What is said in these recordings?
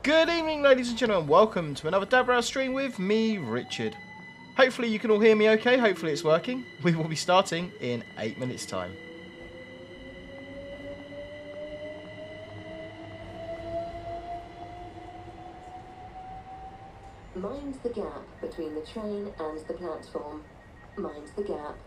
Good evening, ladies and gentlemen. Welcome to another Dad Browse stream with me, Richard. Hopefully you can all hear me okay. Hopefully it's working. We will be starting in 8 minutes' time. Mind the gap between the train and the platform. Mind the gap.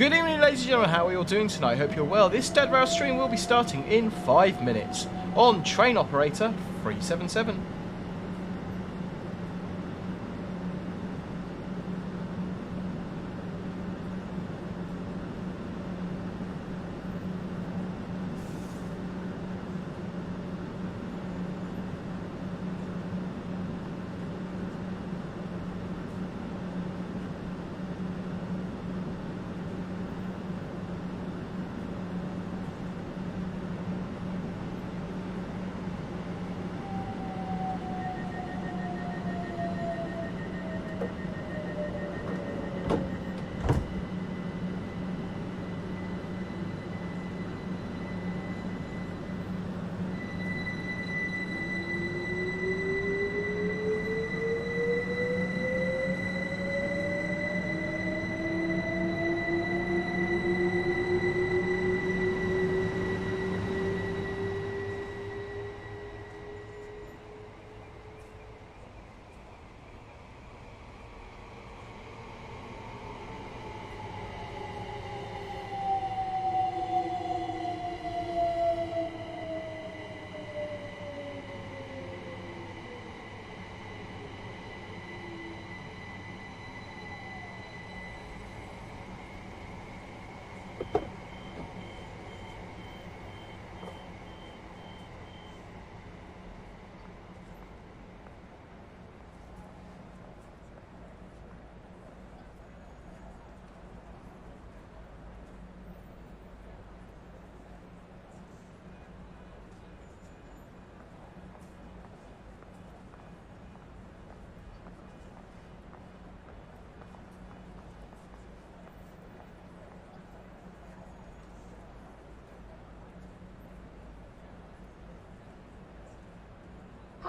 Good evening, ladies and gentlemen. How are you all doing tonight? Hope you're well. This Dad Browse stream will be starting in 5 minutes on train operator 377.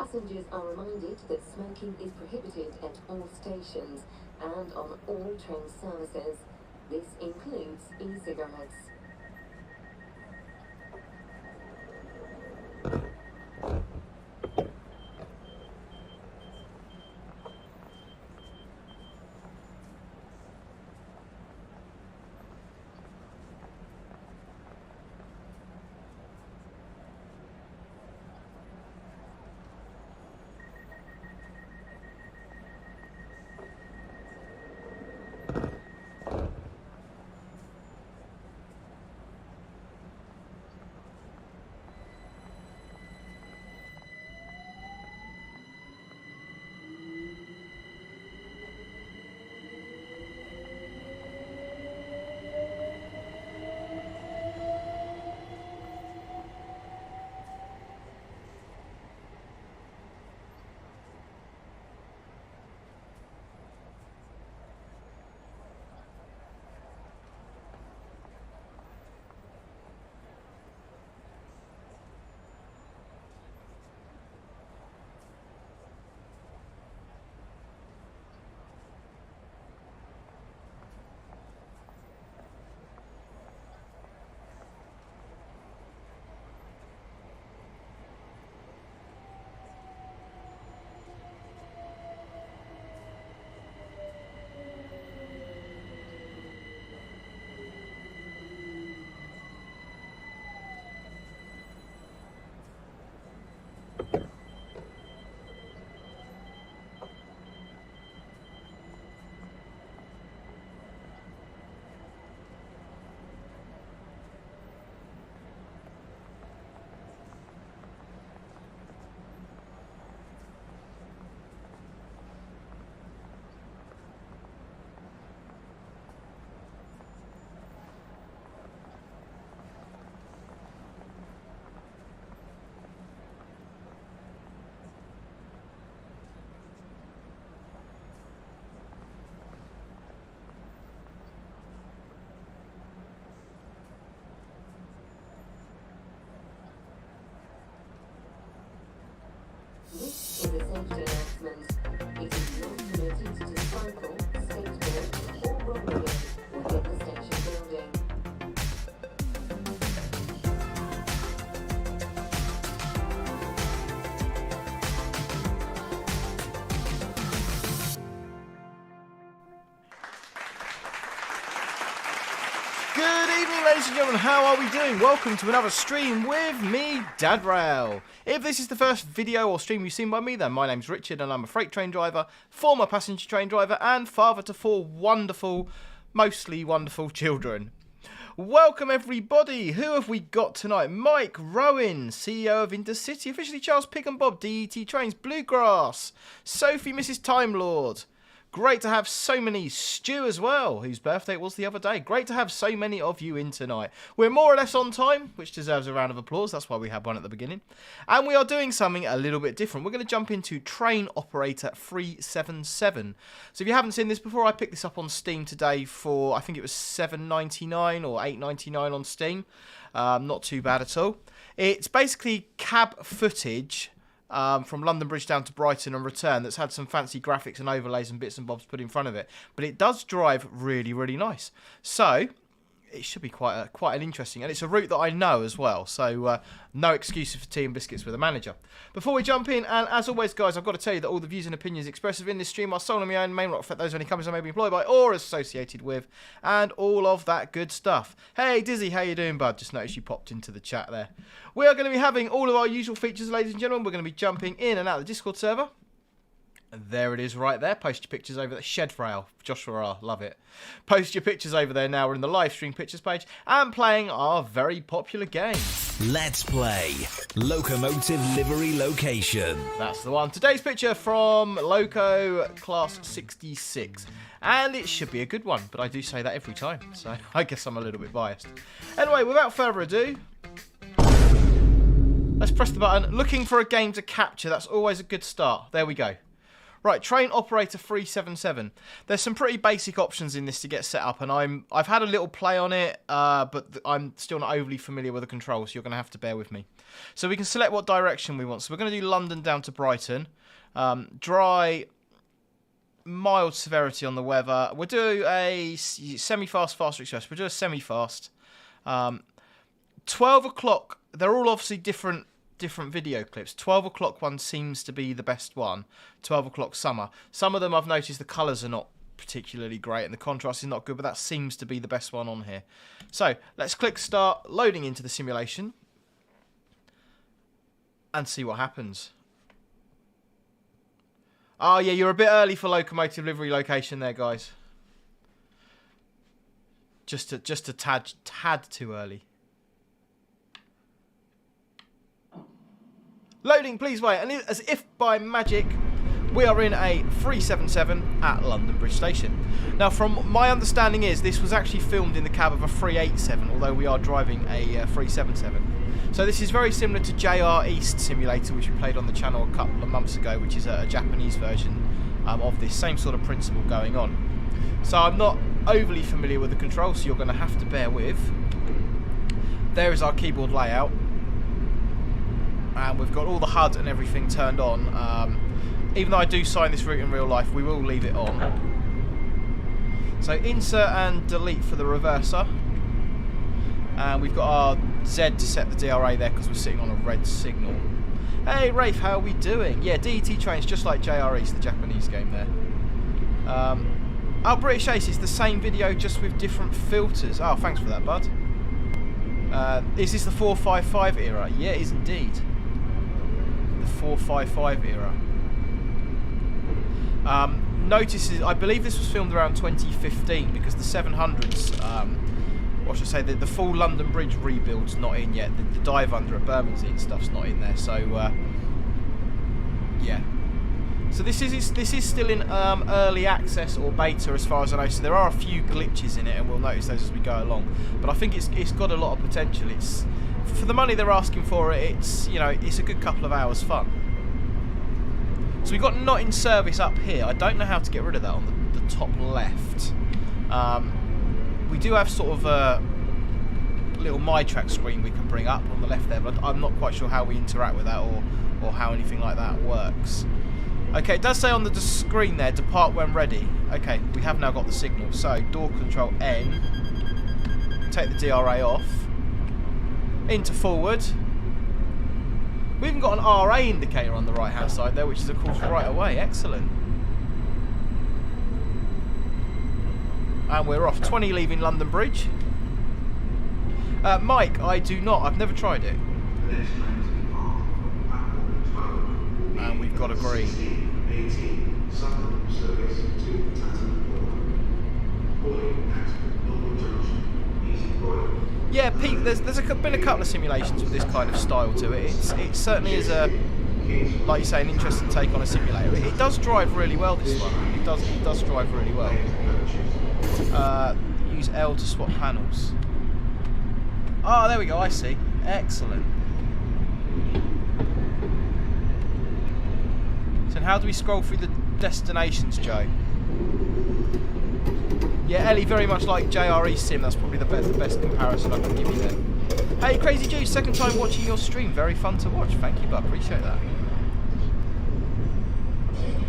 Passengers are reminded that smoking is prohibited at all stations and on all train services. This includes e-cigarettes. This is a safety announcement. It is not permitted to cycle, skateboard, or rollerblade within the station building. Good evening, ladies and gentlemen. How are we doing? Welcome to another stream with me, Dad Rail. If this is the first video or stream you've seen by me, then my name's Richard and I'm a freight train driver, former passenger train driver, and father to four wonderful, mostly wonderful children. Welcome everybody. Who have we got tonight? Mike Rowan, CEO of Intercity, officially Charles Pig and Bob, DET Trains, Bluegrass, Sophie, Mrs. Time Lord. Great to have so many. Stu as well, whose birthday it was the other day. Great to have so many of you in tonight. We're more or less on time, which deserves a round of applause. That's why we had one at the beginning. And we are doing something a little bit different. We're going to jump into Train Operator 377. So if you haven't seen this before, I picked this up on Steam today for, I think it was $7.99 or $8.99 on Steam. Not too bad at all. It's basically cab footage from London Bridge down to Brighton and return that's had some fancy graphics and overlays and bits and bobs put in front of it. But it does drive really, really nice. So it should be quite an interesting, and it's a route that I know as well. So no excuses for tea and biscuits with a manager. Before we jump in, and as always, guys, I've got to tell you that all the views and opinions expressed within this stream are solely my own, may not affect those of any companies I may be employed by or associated with, and all of that good stuff. Hey, Dizzy, how you doing, bud? Just noticed you popped into the chat there. We are going to be having all of our usual features, ladies and gentlemen. We're going to be jumping in and out of the Discord server. There it is right there. Post your pictures over there. Shed Frail. Joshua R. Love it. Post your pictures over there now. We're in the live stream pictures page and playing our very popular game. Let's play Locomotive Livery Location. That's the one. Today's picture from Loco Class 66. And it should be a good one, but I do say that every time. So I guess I'm a little bit biased. Anyway, without further ado, let's press the button. Looking for a game to capture. That's always a good start. There we go. Right, train operator 377. There's some pretty basic options in this to get set up, and I've had a little play on it, but I'm still not overly familiar with the controls, so you're going to have to bear with me. So we can select what direction we want. So we're going to do London down to Brighton. Dry, mild severity on the weather. We'll do a semi-fast, faster express. We'll do a semi-fast. 12 o'clock, they're all obviously different video clips. 12 o'clock one seems to be the best one. 12 o'clock summer. Some of them I've noticed the colours are not particularly great and the contrast is not good, but that seems to be the best one on here. So let's click start, loading into the simulation, and see what happens. Oh yeah, you're a bit early for locomotive livery location there, guys. Just a tad too early. Loading, please wait. And as if by magic, we are in a 377 at London Bridge Station. Now, from my understanding is this was actually filmed in the cab of a 387, although we are driving a 377. So this is very similar to JR East Simulator, which we played on the channel a couple of months ago, which is a Japanese version of this. Same sort of principle going on. So I'm not overly familiar with the controls, so you're going to have to bear with. There is our keyboard layout. And we've got all the HUD and everything turned on. Even though I do sign this route in real life, we will leave it on. So insert and delete for the reverser. And we've got our Z to set the DRA there because we're sitting on a red signal. Hey Rafe, how are we doing? Yeah, DET trains just like JR East, the Japanese game there. Oh, British Ace, it's the same video just with different filters. Oh, thanks for that, bud. Is this the 455 era? Yeah, it is indeed. 455 era. Notice, I believe this was filmed around 2015 because the 700s, what should I say, the full London Bridge rebuild's not in yet. The dive under at Bermondsey and stuff's not in there. So yeah. So this is still in early access or beta as far as I know. So there are a few glitches in it, and we'll notice those as we go along. But I think it's got a lot of potential. It's, for the money they're asking for it, it's, you know, it's a good couple of hours fun. So we've got not in service up here. I don't know how to get rid of that on the top left. We do have sort of a little My Track screen we can bring up on the left there, but I'm not quite sure how we interact with that or how anything like that works. Okay, it does say on the screen there, depart when ready. Okay, we have now got the signal. So, door control N. Take the DRA off. Into forward. We've even got an RA indicator on the right hand side there, which is of course right away. Excellent. And we're off. 20 leaving London Bridge. Mike, I do not. I've never tried it. And we've got a green. Yeah, Pete, there's been a couple of simulations with this kind of style to it. It certainly is a, like you say, an interesting take on a simulator. It does drive really well, this one. It does drive really well. Use L to swap panels. Oh, there we go, I see. Excellent. So how do we scroll through the destinations, Joe? Yeah, Ellie, very much like JRE Sim. That's probably the best comparison I can give you there. Hey, Crazy Juice, second time watching your stream. Very fun to watch. Thank you, bud. Appreciate that.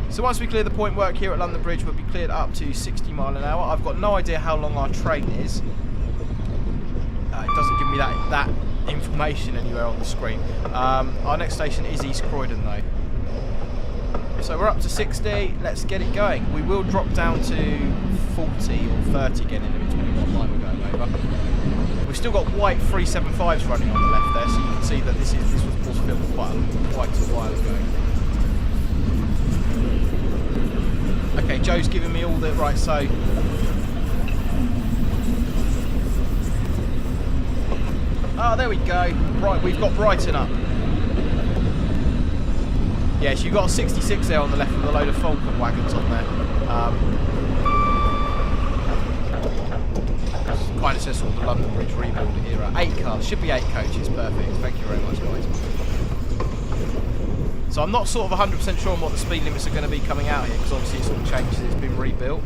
So once we clear the point work here at London Bridge, we'll be cleared up to 60 mile an hour. I've got no idea how long our train is. It doesn't give me that information anywhere on the screen. Our next station is East Croydon, though. So we're up to 60, let's get it going. We will drop down to 40 or 30 again in a minute, depending on what line we're going over. We've still got white 375s running on the left there, so you can see that this was of course filmed quite a while ago. Okay, Joe's giving me all the, right, so... Oh, there we go. Right, we've got Brighton up. Yes, you've got a 66 there on the left with a load of Falcon wagons on there. Kind of says sort of the London Bridge rebuild era. 8 cars, should be 8 coaches, perfect. Thank you very much, guys. So I'm not sort of 100% sure on what the speed limits are going to be coming out here, because obviously it's all changed since it's been rebuilt.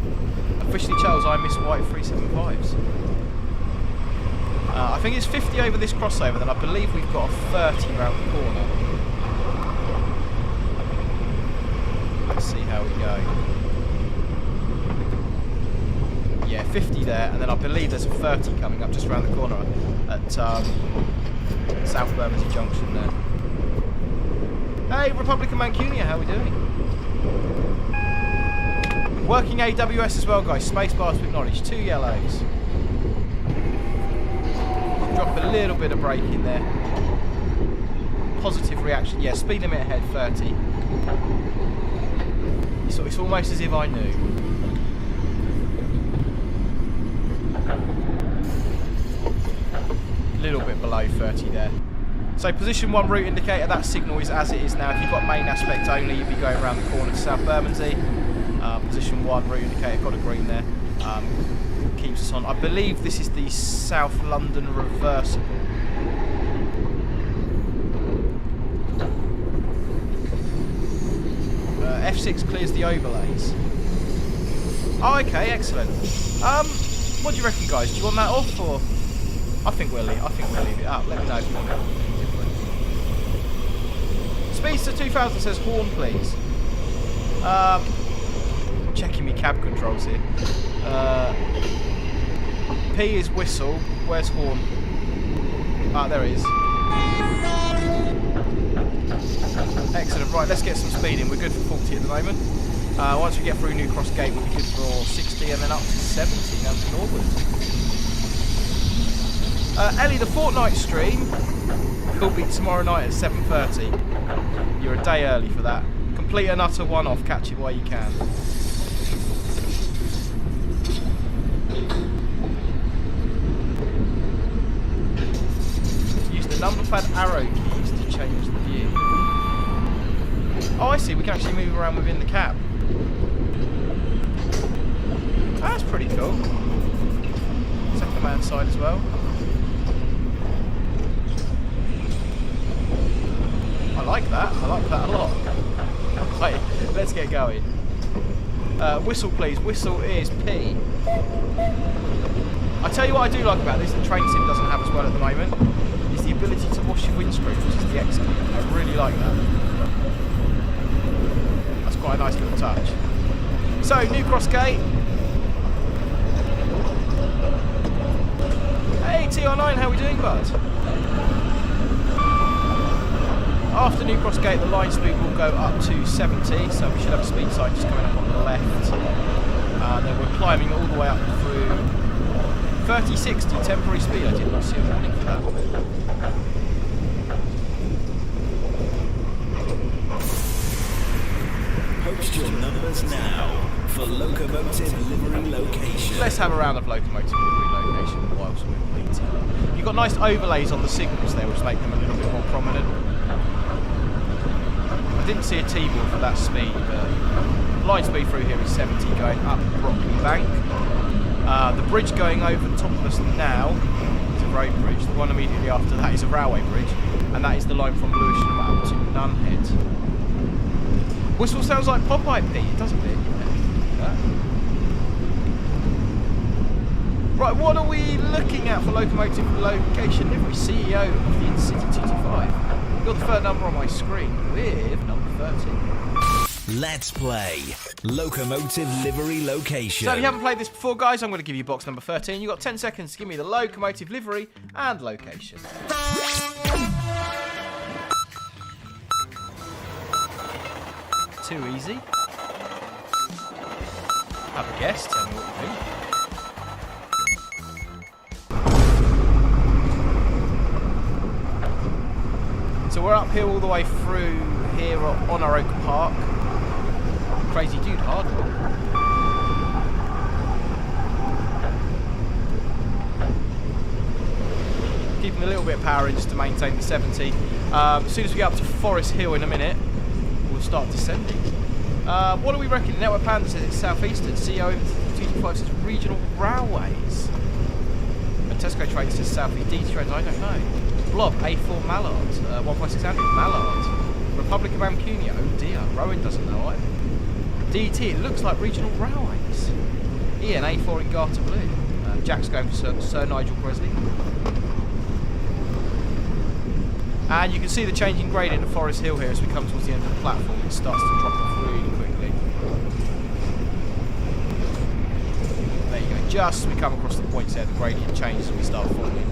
Officially Charles, I miss white 375s. I think it's 50 over this crossover, then I believe we've got a 30 round the corner. Let's see how we go. Yeah, 50 there, and then I believe there's a 30 coming up just around the corner at South Bermondsey Junction there. Hey, Republican Mancunia, how are we doing? Working AWS as well, guys. Spacebar to acknowledge. 2 yellows. Drop a little bit of brake in there. Positive reaction. Yeah, speed limit ahead, 30. It's almost as if I knew. A little bit below 30 there. So position 1 route indicator, that signal is as it is now. If you've got main aspect only, you'll be going around the corner to South Bermondsey. Position 1 route indicator, got a green there. Keeps us on. I believe this is the South London reversible. F6 clears the overlays. Oh, okay, excellent. What do you reckon, guys? Do you want that off, or I think we'll leave it up. Let me know if you want anything different. Speedster 2000 says horn, please. Checking me cab controls here. P is whistle. Where's horn? Ah, there it is. Excellent. Right, let's get some speed in. We're good for 40 at the moment. Once we get through New Cross Gate, we'll be good for 60 and then up to 70 down to Norwood. Ellie, the fortnight stream will be tomorrow night at 7:30. You're a day early for that. Complete and utter one-off. Catch it while you can. Use the number pad arrow keys to change the view. Oh, I see. We can actually move around within the cab. That's pretty cool. Second man side as well. I like that. I like that a lot. Right, let's get going. Whistle, please. Whistle is P. I tell you what I do like about this, the train sim doesn't have as well at the moment, is the ability to wash your windscreen, which is the X key. I really like that. That's quite a nice little touch. So, New Cross Gate. Hey, TR9, how we doing, bud? After New Cross Gate, the line speed will go up to 70, so we should have a speed sign just coming up on the left. Then we're climbing all the way up through 3060 temporary speed. I did not see a warning for that. Post your numbers now for Locomotive livery location. Let's have a round of Locomotive livery location whilst we're waiting. You've got nice overlays on the signals there, which make them a little bit more prominent. I didn't see a T-board for that speed, but line speed through here is 70 going up Brockley Bank. The bridge going over the top of us now is a road bridge. The one immediately after that is a railway bridge, and that is the line from Lewisham up to Nunhead. Whistle sounds like Popeye P, doesn't it? Yeah. Right, what are we looking at for Locomotive location livery? CEO of the Intercity 225. Got the third number on my screen with number 13. Let's play Locomotive livery location. So if you haven't played this before, guys, I'm going to give you box number 13. You've got 10 seconds to give me the Locomotive livery and location. Too easy. Have a guess, tell me what you think. So we're uphill all the way through here on our Oak Park. Crazy dude, hard one. Keeping a little bit of power in just to maintain the 70. As soon as we get up to Forest Hill in a minute, we'll start descending. What do we reckon? The network plan says it's southeastern. CO 225 says regional railways. And Tesco Trains says southeast. D Trains, I don't know. Blob A4 Mallard. 15600 Mallard. Republic of Amcunia. Oh dear, Rowan doesn't know either. DT, it looks like regional railways. Ian, A4 in Garter Blue. Jack's going for Sir Nigel Presley. And you can see the changing grade into Forest Hill here as we come towards the end of the platform. It starts to drop off really quickly. There you go. Just as we come across the points there, the gradient changes and we start falling.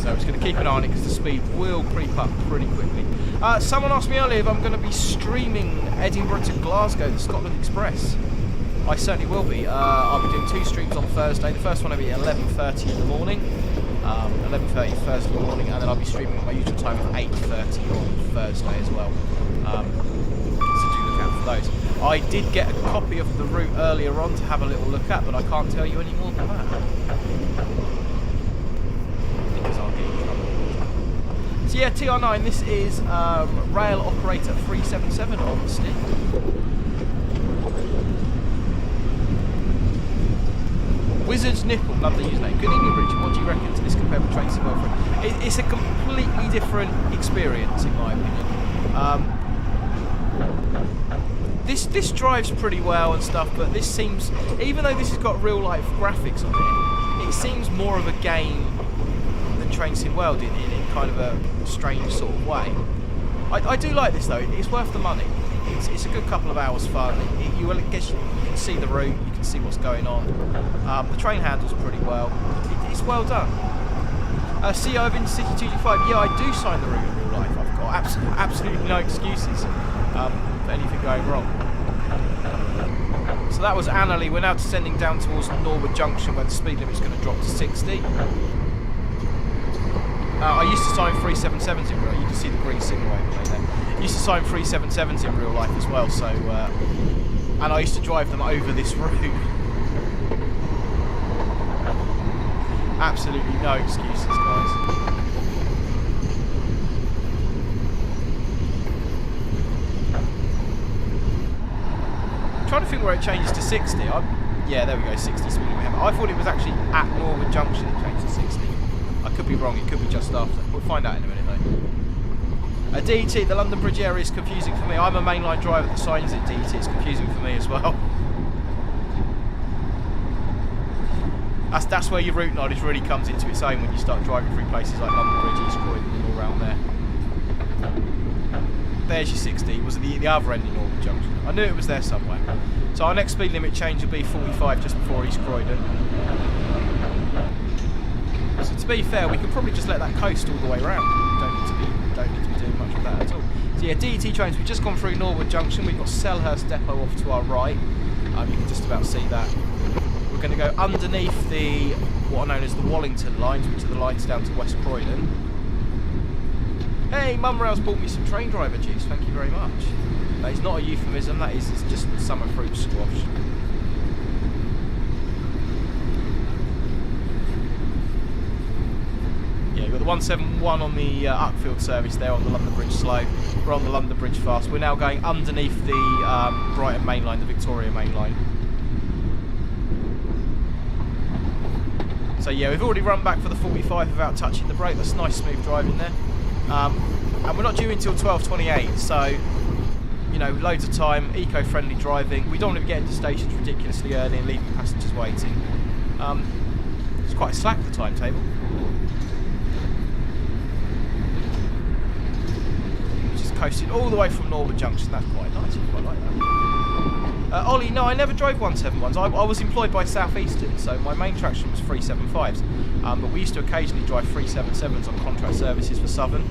So it's going to keep an eye on it because the speed will creep up pretty quickly. Someone asked me earlier if I'm going to be streaming Edinburgh to Glasgow, the Scotland Express. I certainly will be. I'll be doing 2 streams on Thursday. The first one will be at 11:30 in the morning, 11:30 Thursday morning, and then I'll be streaming at my usual time of 8:30 on Thursday as well. So do look out for those. I did get a copy of the route earlier on to have a little look at, but I can't tell you any more than that. Because I'll get in trouble. So yeah, TR9, this is Rail Operator 377 on the stick. Wizard's Nipple, love the username. Good evening, Richard. What do you reckon to this compared with Tracy Wilfred? It's a completely different experience, in my opinion. This drives pretty well and stuff, but this seems, even though this has got real life graphics on it seems more of a game than Train Sim World in kind of a strange sort of way. I do like this though. It's worth the money. It's a good couple of hours fun. You can see the route, you can see what's going on. The train handles pretty well. It's well done. CEO of Intercity 225, yeah, I do sign the route in real life. I've got absolutely no excuses for anything going wrong. So that was Annerley. We're now descending down towards Norwood Junction where the speed limit's going to drop to 60. I used to sign 377s in real life. You can see the green signal overlay there. I used to sign 377s in real life as well, so and I used to drive them over this route. Absolutely no excuses, guys. I'm trying to think where it changes to 60. Yeah, there we go, 60 speed limit. I thought it was actually at Norwood Junction it changed to 60. I could be wrong, it could be just after. We'll find out in a minute though. DT, the London Bridge area is confusing for me. I'm a mainline driver that signs at DT, it's confusing for me as well. That's where your route knowledge really comes into its own when you start driving through places like London Bridge, East Croydon and all around there. There's your 60, was the other end in Norwood Junction. I knew it was there somewhere. So our next speed limit change will be 45 just before East Croydon. So to be fair, we could probably just let that coast all the way around. Don't need to be doing much of that at all. So yeah, DT trains, we've just gone through Norwood Junction. We've got Selhurst Depot off to our right. You can just about see that. We're going to go underneath the what are known as the Wallington lines, which are the lines down to West Croydon. Hey, Mum Rail's bought me some train driver juice. Thank you very much. That is not a euphemism. That is just summer fruit squash. We've got the 171 on the Uckfield service there on the London Bridge slow. We're on the London Bridge fast. We're now going underneath the Brighton main line, the Victoria main line. So yeah, we've already run back for the 45 without touching the brake. That's nice smooth driving there. And we're not due until 12:28, so you know, loads of time, eco-friendly driving. We don't want to be getting to stations ridiculously early and leaving passengers waiting. It's quite slack, the timetable. Coasted all the way from Norwood Junction. That's quite nice. I quite like that. Ollie, no, I never drove 171s. I was employed by South Eastern, so my main traction was 375s. But we used to occasionally drive 377s on contract services for Southern.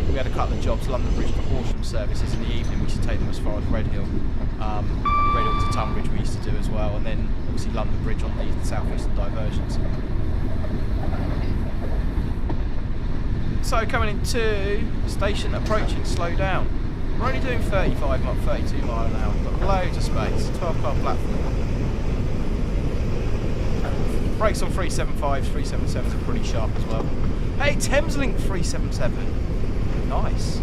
We had a couple of jobs, London Bridge to Horsham services in the evening. We used to take them as far as Redhill. Redhill to Tunbridge we used to do as well, and then obviously London Bridge on the South Eastern diversions. So coming into station approaching, slow down. We're only doing 35 not 32 mile an hour. We've got loads of space, 12-car platform. Brakes on 375s, 377s are pretty sharp as well. Hey, Thameslink 377. Nice.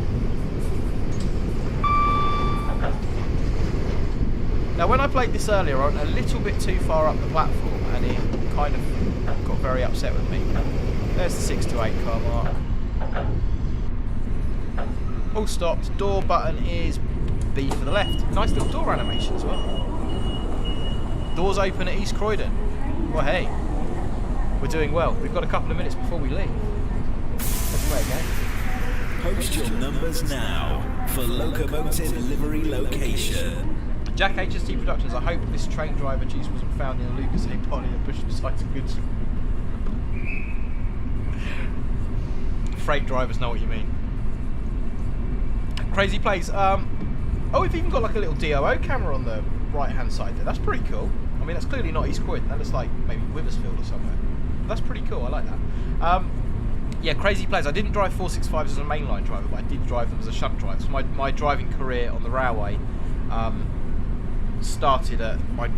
Now when I played this earlier, I went a little bit too far up the platform and it kind of got very upset with me. There's the 6 to 8 car mark. All stopped. Door button is B for the left. Nice little door animation as well. Doors open at East Croydon. Well, hey, we're doing well. We've got a couple of minutes before we leave. Let's play again. Post your numbers now for Locomotive livery location. Jack HST Productions. I hope this train driver juice wasn't found in a Lucas A body and pushed beside the goods. Freight drivers know what you mean. Crazy place. Oh, we've even got like a little DOO camera on the right hand side there. That's pretty cool. I mean, that's clearly not East Croydon. That looks like maybe Withersfield or somewhere. But that's pretty cool. I like that. Yeah, crazy place. I didn't drive 465s as a mainline driver, but I did drive them as a shunt driver. So my driving career on the railway started at I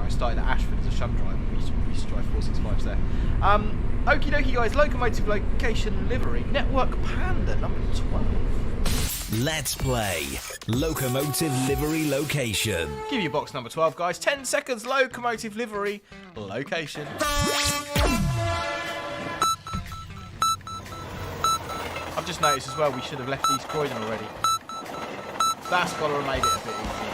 started at Ashford as a shunt driver. We used to drive 465s there. Okie dokie, guys. Locomotive location livery. Network Panda number 12. Let's play Locomotive livery location. Give you box number 12, guys. 10 seconds. Locomotive livery location. I've just noticed as well we should have left East Croydon already. That's got to have made it a bit easier.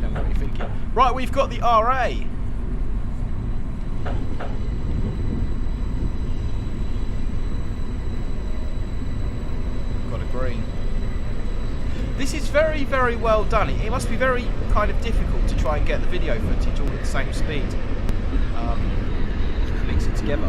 Tell me what you're thinking. Right, we've got the RA. Got a green. This is very, very well done. It must be very kind of difficult to try and get the video footage all at the same speed. Mix it together.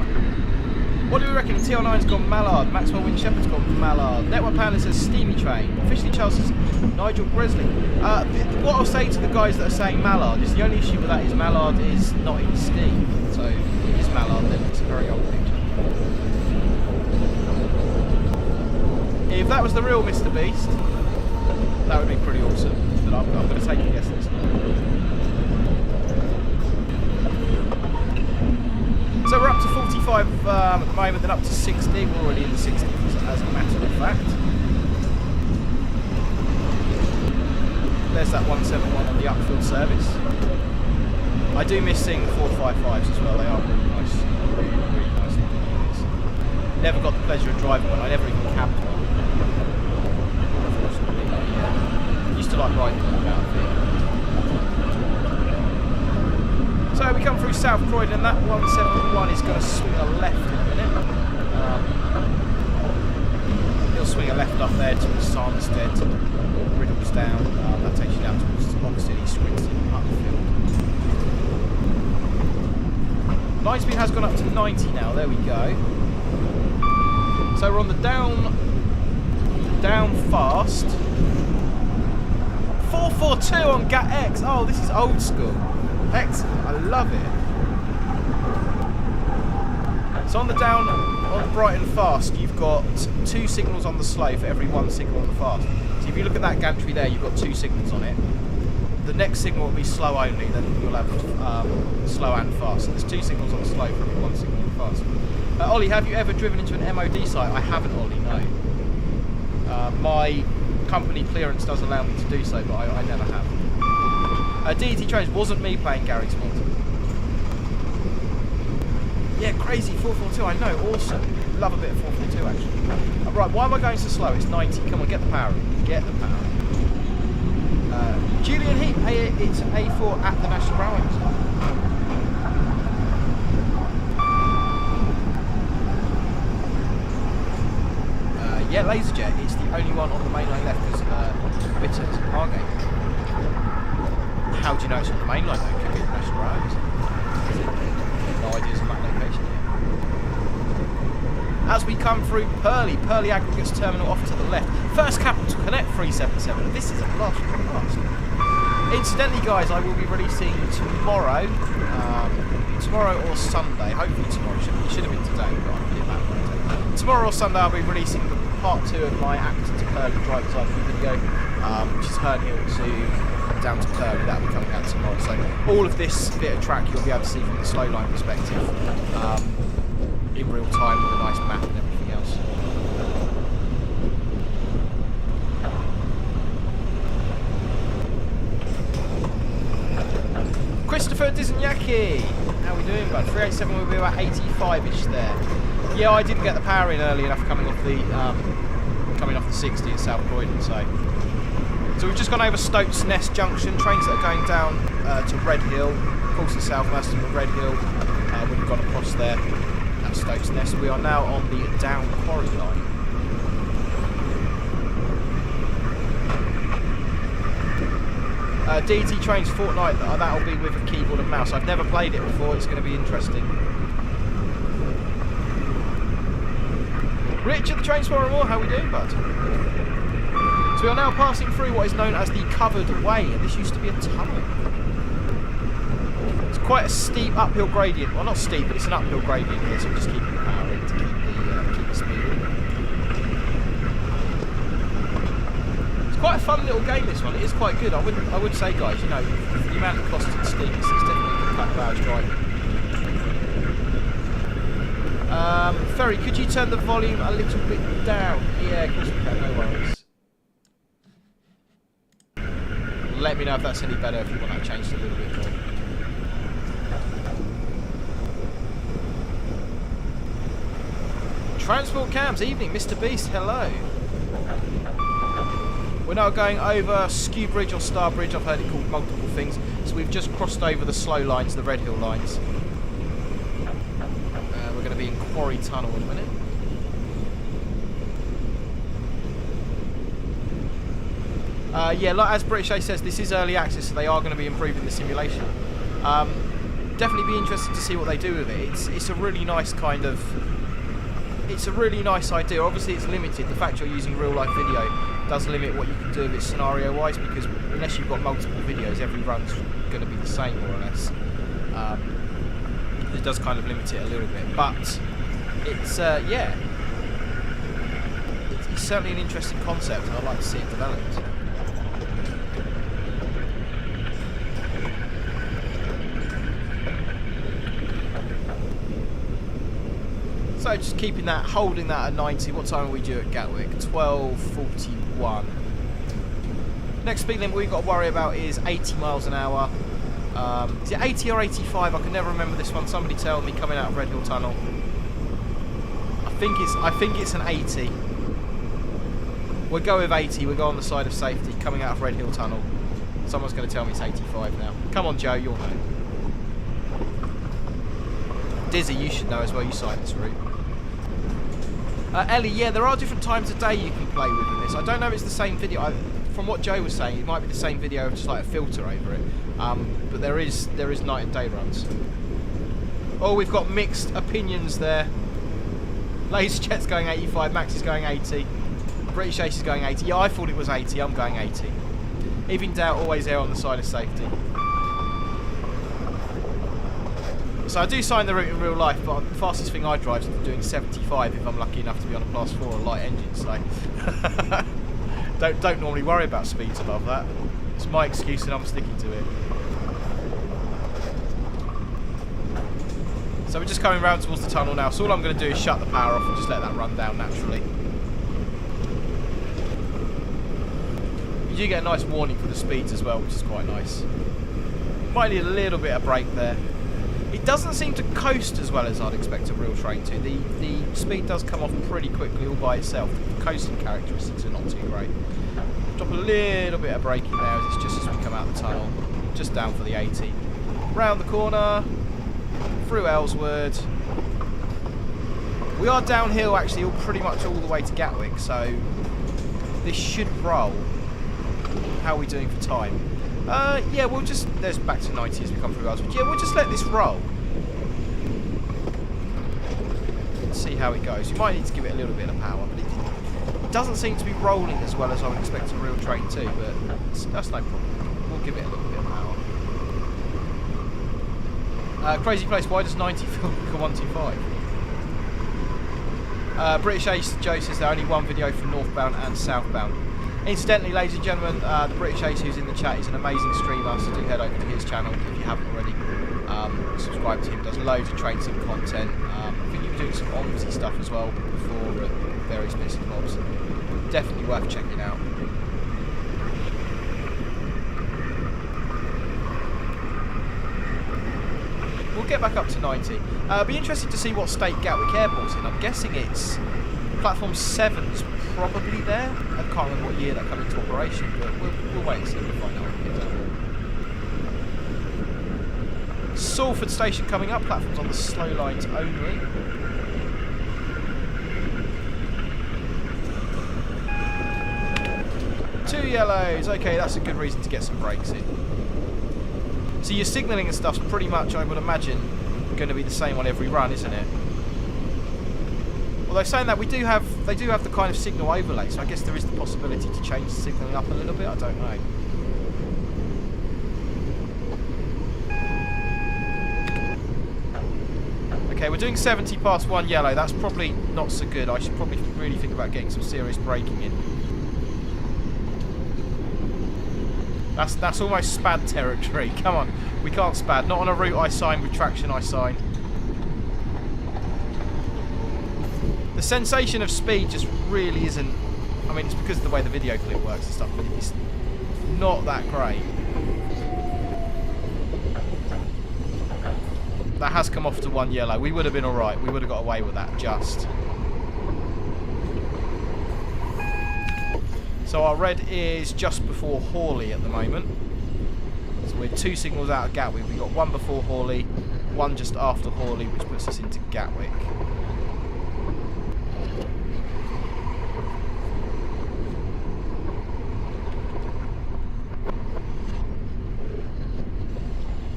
What do we reckon? TL9's gone Mallard. Maxwell Wynne Shepherd's gone Mallard. Network Panda says Steamy Train. Officially Charles says Nigel Gresley. What I'll say to the guys that are saying Mallard is the only issue with that is Mallard is not in steam. So if it is Mallard, then it's a very old picture. If that was the real Mr. Beast, that would be pretty awesome. But I'm going to take a guess this one. So we're up to 45 at the moment, then up to 60. We're already in the 60s as a matter of fact. There's that 171 on the upfield service. I do miss seeing the 455s as well. They are really nice. Really nice looking units. Never got the pleasure of driving one. I never even cabbed one. Unfortunately, used to like riding them out there. So we come through South Croydon, and that 171 is going to swing a left in a minute. He'll swing a left up there towards Sanderstead, Riddlesdown. That takes you down towards Loxton, East Swinton, Upfield. Line speed has gone up to 90 now. There we go. So we're on the down fast. 442 on GatX. Oh, this is old school. Excellent, I love it. So on the Brighton fast, you've got 2 signals on the slow for every 1 signal on the fast. So if you look at that gantry there, you've got 2 signals on it. The next signal will be slow only, then you'll have slow and fast. So there's 2 signals on the slow for every 1 signal on the fast. Ollie, have you ever driven into an MOD site? I haven't, Ollie, no. My company clearance does allow me to do so, but I never have. DET Trains wasn't me playing Gary's mod. Yeah, crazy 442. I know, awesome. Love a bit of 442 actually. Right, why am I going so slow? It's 90. Come on, get the power. Get the power. Julian Heap. Hey, it's A4 at the National Railway. Yeah, Laserjet. It's the only one on the main line left because Bitter to Hargate. How do you know it's on the main line though? It could be the National Railways. No ideas on that location yet. As we come through Purley Aggregates Terminal off to the left. First Capital Connect 377. This is a blast from the past. Incidentally, guys, I will be releasing tomorrow. Tomorrow or Sunday. Hopefully tomorrow. It should have been today, but I'll put it back later. Tomorrow or Sunday, I'll be releasing the part 2 of my Acton to Purley driver's eye video, which is Herne Hill to down to Purley. That'll be coming out tomorrow. So all of this bit of track you'll be able to see from the slow line perspective in real time with a nice map and everything else. Christopher Dizanyaki, how we doing, bud? 387 will be about 85-ish there. Yeah, I didn't get the power in early enough coming off the 60 at South Croydon, so we've just gone over Stoke's Nest Junction. Trains that are going down to Red Hill, of course the southwest of Red Hill. We've gone across there at Stoke's Nest. We are now on the down quarry line. DT Trains Fortnite, that'll be with a keyboard and mouse. I've never played it before, it's going to be interesting. Richard the Train Explorer More, how we doing, bud? So we are now passing through what is known as the Covered Way, and this used to be a tunnel. It's quite a steep uphill gradient. Well, not steep, but it's an uphill gradient here, so we're just keeping the power in to keep the speed in. Quite a fun little game, this one. It is quite good. I would say, guys, you know, the amount of cost and steep, it's definitely a good couple of hours driving. Ferry, could you turn the volume a little bit down? Yeah, of course we can, no worries. Let me know if that's any better, if you want that changed a little bit more. Transport Cams, evening, Mr. Beast, hello. We're now going over Skew Bridge or Star Bridge. I've heard it called multiple things. So we've just crossed over the slow lines, the Red Hill lines. We're going to be in Quarry Tunnel in a minute. Yeah, like as British A says, this is early access, so they are going to be improving the simulation. Definitely be interested to see what they do with it. It's a really nice kind of... It's a really nice idea. Obviously it's limited. The fact you're using real life video does limit what you can do with it scenario wise, because unless you've got multiple videos, every run's going to be the same more or less. It does kind of limit it a little bit, but it's yeah, it's certainly an interesting concept, and I'd like to see it developed. So just keeping that, holding that at 90. What time are we due at Gatwick? 12:41. Next speed limit we've got to worry about is 80 miles an hour. Is it 80 or 85? I can never remember this one. Somebody tell me coming out of Red Hill Tunnel. I think it's an 80. We'll go with 80. We'll go on the side of safety. Coming out of Red Hill Tunnel. Someone's going to tell me it's 85 now. Come on, Joe, you'll know. Dizzy, you should know as well. You signed this route. Ellie, yeah, there are different times of day you can play with in this. I don't know if it's the same video. From what Joe was saying, it might be the same video with just like a filter over it. But there is night and day runs. Oh, we've got mixed opinions there. Laserjet's going 85, Max is going 80. British Ace is going 80. Yeah, I thought it was 80, I'm going 80. Even doubt, always err on the side of safety. So I do sign the route in real life, but the fastest thing I drive is doing 75 if I'm lucky enough to be on a class 4 or light engine, so don't normally worry about speeds above that. It's my excuse and I'm sticking to it. So we're just coming round towards the tunnel now, so all I'm going to do is shut the power off and just let that run down naturally. You do get a nice warning for the speeds as well, which is quite nice. Might need a little bit of brake there. It doesn't seem to coast as well as I'd expect a real train to. The speed does come off pretty quickly all by itself. The coasting characteristics are not too great. Drop a little bit of braking there as it's just as we come out the tunnel. Just down for the 80. Round the corner. Through Ellswood. We are downhill actually pretty much all the way to Gatwick, so this should roll. How are we doing for time? Yeah, we'll just... There's back to 90 as we come through Ellswood. Yeah, we'll just let this roll. Let's see how it goes. You might need to give it a little bit of power, but it doesn't seem to be rolling as well as I would expect a real train to, but that's no problem. We'll give it a little bit of power. Crazy Place, why does 90 feel like a 125? British Ace Joe says there only one video for northbound and southbound. Incidentally, ladies and gentlemen, the British Ace who's in the chat is an amazing streamer, so do head over to his channel if you haven't already. Subscribe to him, does loads of train sim content. I think you've been doing some Omsi stuff as well before, various bits and bobs. Definitely worth checking out. we'll get back up to 90. Be interested to see what state Gatwick Airport's in. I'm guessing it's platform 7's probably there. I can't remember what year that came into operation, but we'll wait and see. We'll find out exactly. Salford Station coming up. Platforms on the slow lines only. Two yellows. Okay, that's a good reason to get some brakes in. So your signalling and stuff's pretty much, I would imagine, going to be the same on every run, isn't it? Although saying that, they do have the kind of signal overlay, so I guess there is the possibility to change the signalling up a little bit. I don't know. Okay, we're doing 70 past 1 yellow. That's probably not so good. I should probably really think about getting some serious braking in. That's almost spad territory. Come on, we can't spad. Not on a route I sign with traction I sign. The sensation of speed just really isn't... I mean, it's because of the way the video clip works and stuff, but it's not that great. That has come off to 1 yellow. We would have been alright. We would have got away with that just. So our red is just before Hawley at the moment. So we're 2 signals out of Gatwick. We've got 1 before Hawley, 1 just after Hawley, which puts us into Gatwick.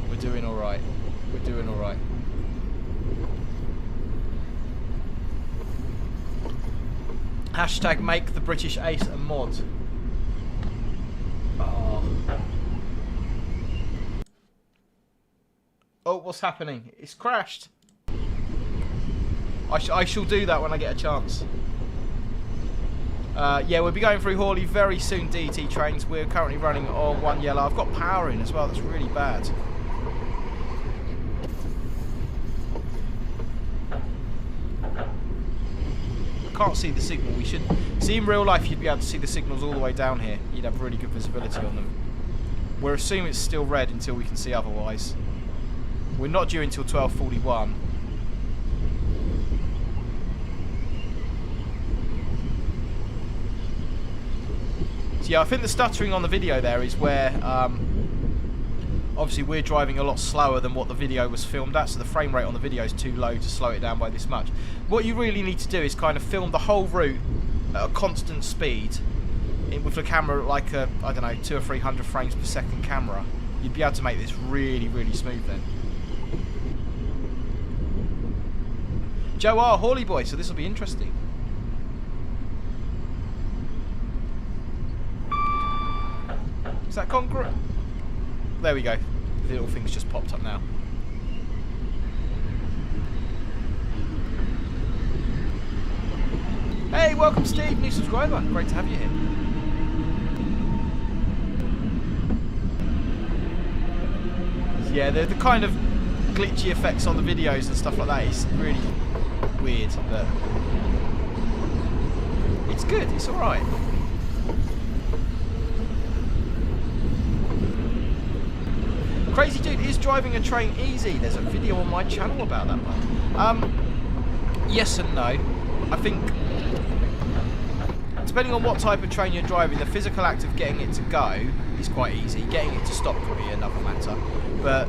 We're doing alright. We're doing alright. Hashtag make the British Ace a mod. Oh, what's happening? It's crashed. I shall do that when I get a chance. Yeah, we'll be going through Hawley very soon, DT trains. We're currently running on 1 yellow. I've got power in as well. That's really bad. Can't see the signal. We should see in real life. You'd be able to see the signals all the way down here. You'd have really good visibility on them. We're assuming it's still red until we can see otherwise. We're not due until 12:41. So yeah, I think the stuttering on the video there is where obviously we're driving a lot slower than what the video was filmed at, so the frame rate on the video is too low to slow it down by this much. What you really need to do is kind of film the whole route at a constant speed with the camera like a, I don't know, 200 or 300 frames per second camera. You'd be able to make this really, really smooth then. Joe R, Hawley boy, so this will be interesting. Is that concrete? There we go. The little thing's just popped up now. Hey, welcome Steve, new subscriber. Great to have you here. Yeah, the kind of glitchy effects on the videos and stuff like that is really weird, but it's good, it's alright. Crazy Dude is driving a train easy. There's a video on my channel about that one. Yes and no. I think depending on what type of train you're driving, the physical act of getting it to go is quite easy. Getting it to stop could be another matter. But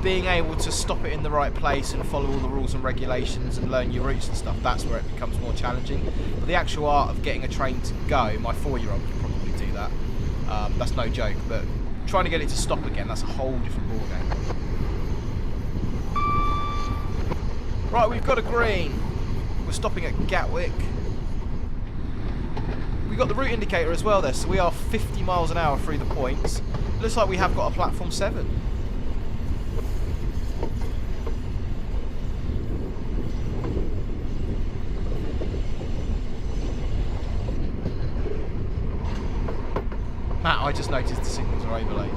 being able to stop it in the right place and follow all the rules and regulations and learn your routes and stuff, that's where it becomes more challenging. But the actual art of getting a train to go, my 4-year-old could probably do that. That's no joke, but trying to get it to stop again, that's a whole different ballgame. Right, we've got a green. We're stopping at Gatwick. We've got the route indicator as well there, so we are 50 miles an hour through the points. Looks like we have got a platform 7. Matt, I just noticed the signals are overlaid.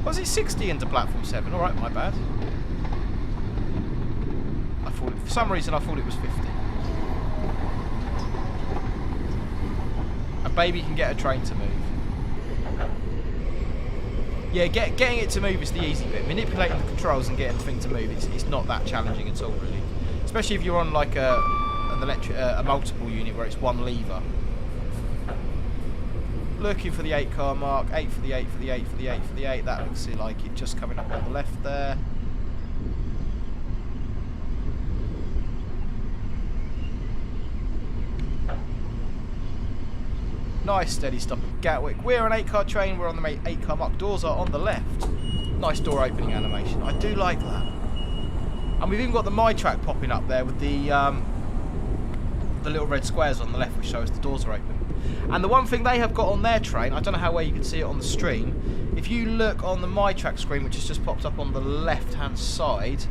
Was it 60 into platform 7? Alright, my bad. For some reason I thought it was 50. A baby can get a train to move. Yeah, getting it to move is the easy bit. Manipulating the controls and getting the thing to move, it's not that challenging at all, really. Especially if you're on like a multiple unit where it's one lever. Looking for the 8 car mark. 8 for the 8 for the 8 for the 8 for the 8. That looks like it just coming up on the left there. Nice steady stop at Gatwick. We're an 8 car train. We're on the 8 car mark. Doors are on the left. Nice door opening animation. I do like that. And we've even got the My Track popping up there with the little red squares on the left, which shows the doors are open. And the one thing they have got on their train, I don't know how well you can see it on the stream. If you look on the My Track screen, which has just popped up on the left-hand side,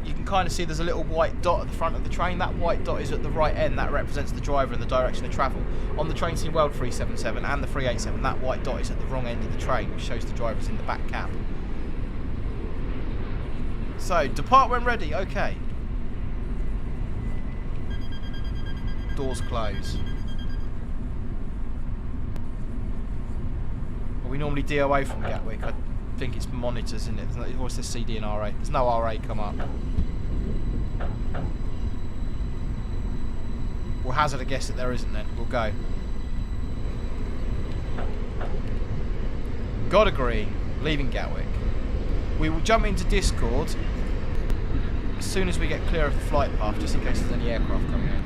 you can kind of see there's a little white dot at the front of the train. That white dot is at the right end. That represents the driver and the direction of travel. On the Train Team World 377 and the 387, that white dot is at the wrong end of the train, which shows the driver's in the back cab. So, depart when ready. Okay. Doors close. Well, we normally DOA from Gatwick. I think it's monitors, isn't it? It always says CD and RA. There's no RA come up. We'll hazard a guess that there isn't then. We'll go. Got a green. Leaving Gatwick. We will jump into Discord as soon as we get clear of the flight path, just in case there's any aircraft coming in.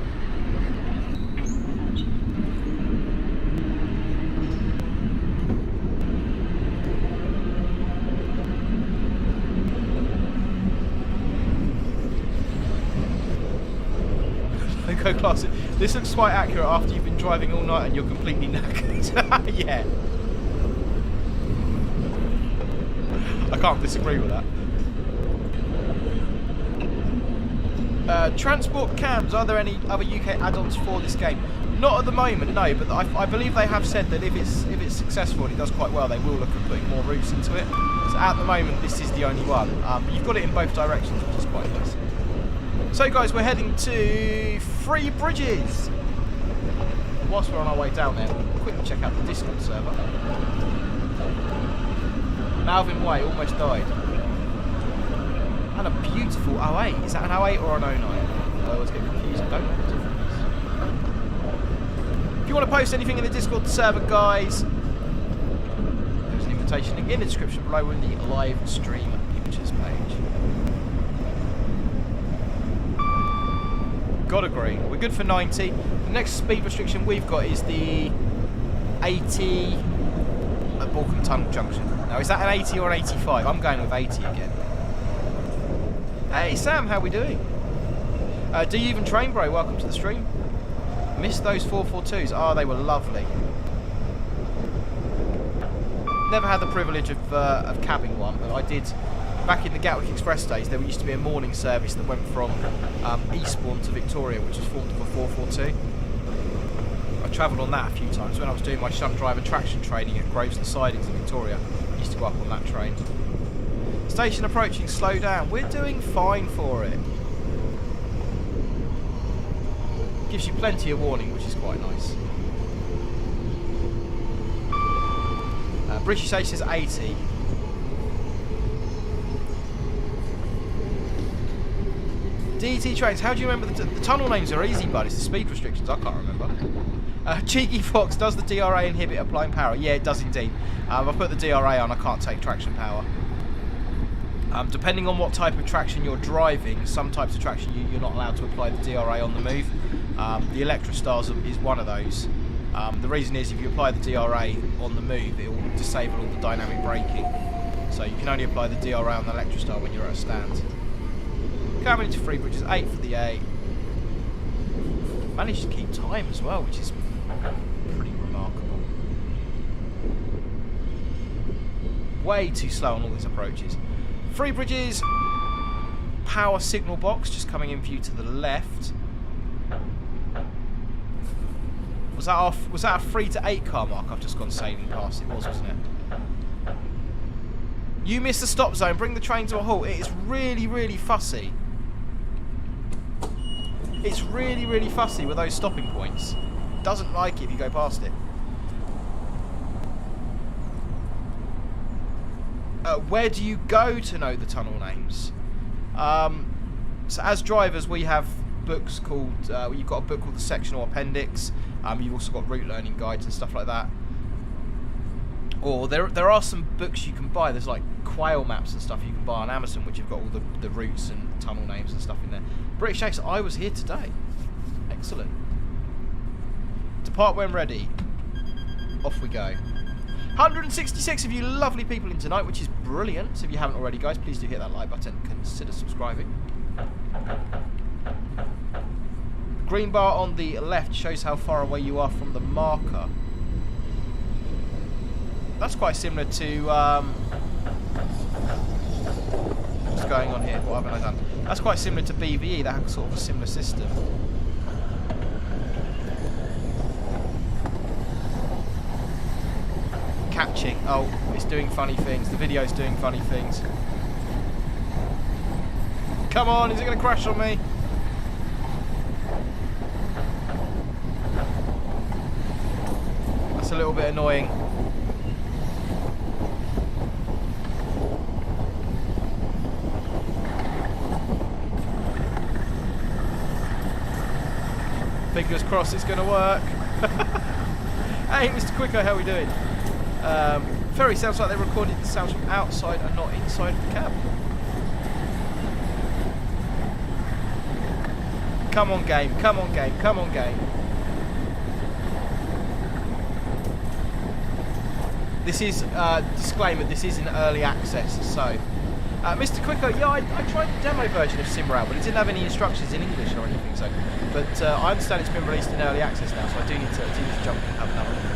Loco Classic. This looks quite accurate after you've been driving all night and you're completely knackered. Yeah. I can't disagree with that. Transport cams, are there any other UK add-ons for this game? Not at the moment, no, but I believe they have said that if it's successful and it does quite well, they will look at putting more routes into it. So at the moment, this is the only one. But you've got it in both directions, which is quite nice. So guys, we're heading to Three Bridges. Whilst we're on our way down there, we'll quickly check out the Discord server. Malvin Way almost died. And a beautiful 08. Is that an 08 or an 09? I always get confused. I don't know the difference. If you want to post anything in the Discord server, guys, there's an invitation link in the description below in the live stream pictures page. Got a green. We're good for 90. The next speed restriction we've got is the 80 at Balcombe Tunnel Junction. Now, is that an 80 or an 85? I'm going with 80 again. Hey, Sam, how we doing? Do you even train, bro? Welcome to the stream. Missed those 442s. Oh, they were lovely. Never had the privilege of cabbing one, but I did. Back in the Gatwick Express days, there used to be a morning service that went from Eastbourne to Victoria, which was formed of a 442. I travelled on that a few times when I was doing my shunt driver traction training at Groves and Sidings in Victoria. I used to go up on that train. Station approaching, slow down. We're doing fine for it. Gives you plenty of warning, which is quite nice. British H says 80. DT trains, how do you remember the tunnel names are easy, bud. It's the speed restrictions, I can't remember. Cheeky Fox, does the DRA inhibit applying power? Yeah, it does indeed. I've put the DRA on, I can't take traction power. Depending on what type of traction you're driving, some types of traction you're not allowed to apply the DRA on the move. The Electrostars is one of those. The reason is if you apply the DRA on the move, it will disable all the dynamic braking. So you can only apply the DRA on the Electrostar when you're at a stand. Coming into Three Bridges, 8 for the 8. Managed to keep time as well, which is pretty remarkable. Way too slow on all these approaches. Three Bridges, power signal box just coming in for you to the left. Was that a 3 to 8 car mark I've just gone sailing past? It was, wasn't it? You missed the stop zone. Bring the train to a halt. It is really, really fussy. It's really, really fussy with those stopping points. Doesn't like it if you go past it. where do you go to know the tunnel names? So as drivers, we have books called, you've got a book called the sectional appendix. You've also got route learning guides and stuff like that. Or there are some books you can buy. There's like quail maps and stuff you can buy on Amazon, which have got all the routes and tunnel names and stuff in there. British Chase, I was here today. Excellent. Depart when ready. Off we go. 166 of you lovely people in tonight, which is brilliant. So if you haven't already, guys, please do hit that like button. Consider subscribing. Green bar on the left shows how far away you are from the marker. That's quite similar to what's going on here. What haven't I done? That's quite similar to BVE. That has sort of a similar system. Catching. Oh, it's doing funny things. The video's doing funny things. Come on, is it going to crash on me? That's a little bit annoying. Fingers crossed it's going to work. Hey, Mr. Quicko, how are we doing? Ferry sounds like they recorded the sounds from outside and not inside the cab. Come on, game. Come on, game. Come on, game. This is, disclaimer, this is in early access, so... Mr. Quicko, yeah, I tried the demo version of SimRail, but it didn't have any instructions in English or anything, so... But I understand it's been released in early access now, so I do need to jump and have another look at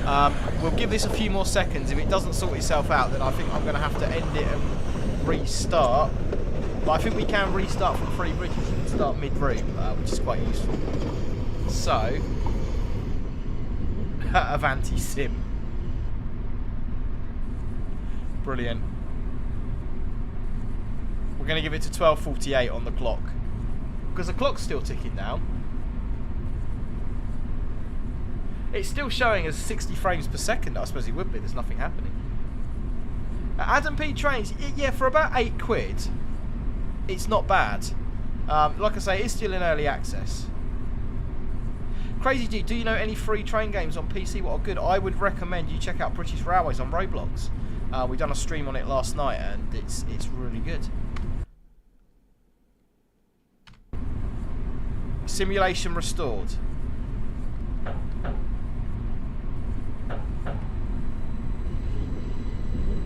that. We'll give this a few more seconds. If it doesn't sort itself out, then I think I'm going to have to end it and restart. But I think we can restart from free bridges and start mid-route, which is quite useful. So... Avanti Sim. Brilliant. We're going to give it to 12:48 on the clock. Because the clock's still ticking down. It's still showing as 60 frames per second. I suppose it would be. There's nothing happening. Adam P trains. Yeah, for about £8, it's not bad. Like I say, it's still in early access. Crazy G, do you know any free train games on PC? What are good? I would recommend you check out British Railways on Roblox. We done a stream on it last night, and it's really good. Simulation restored.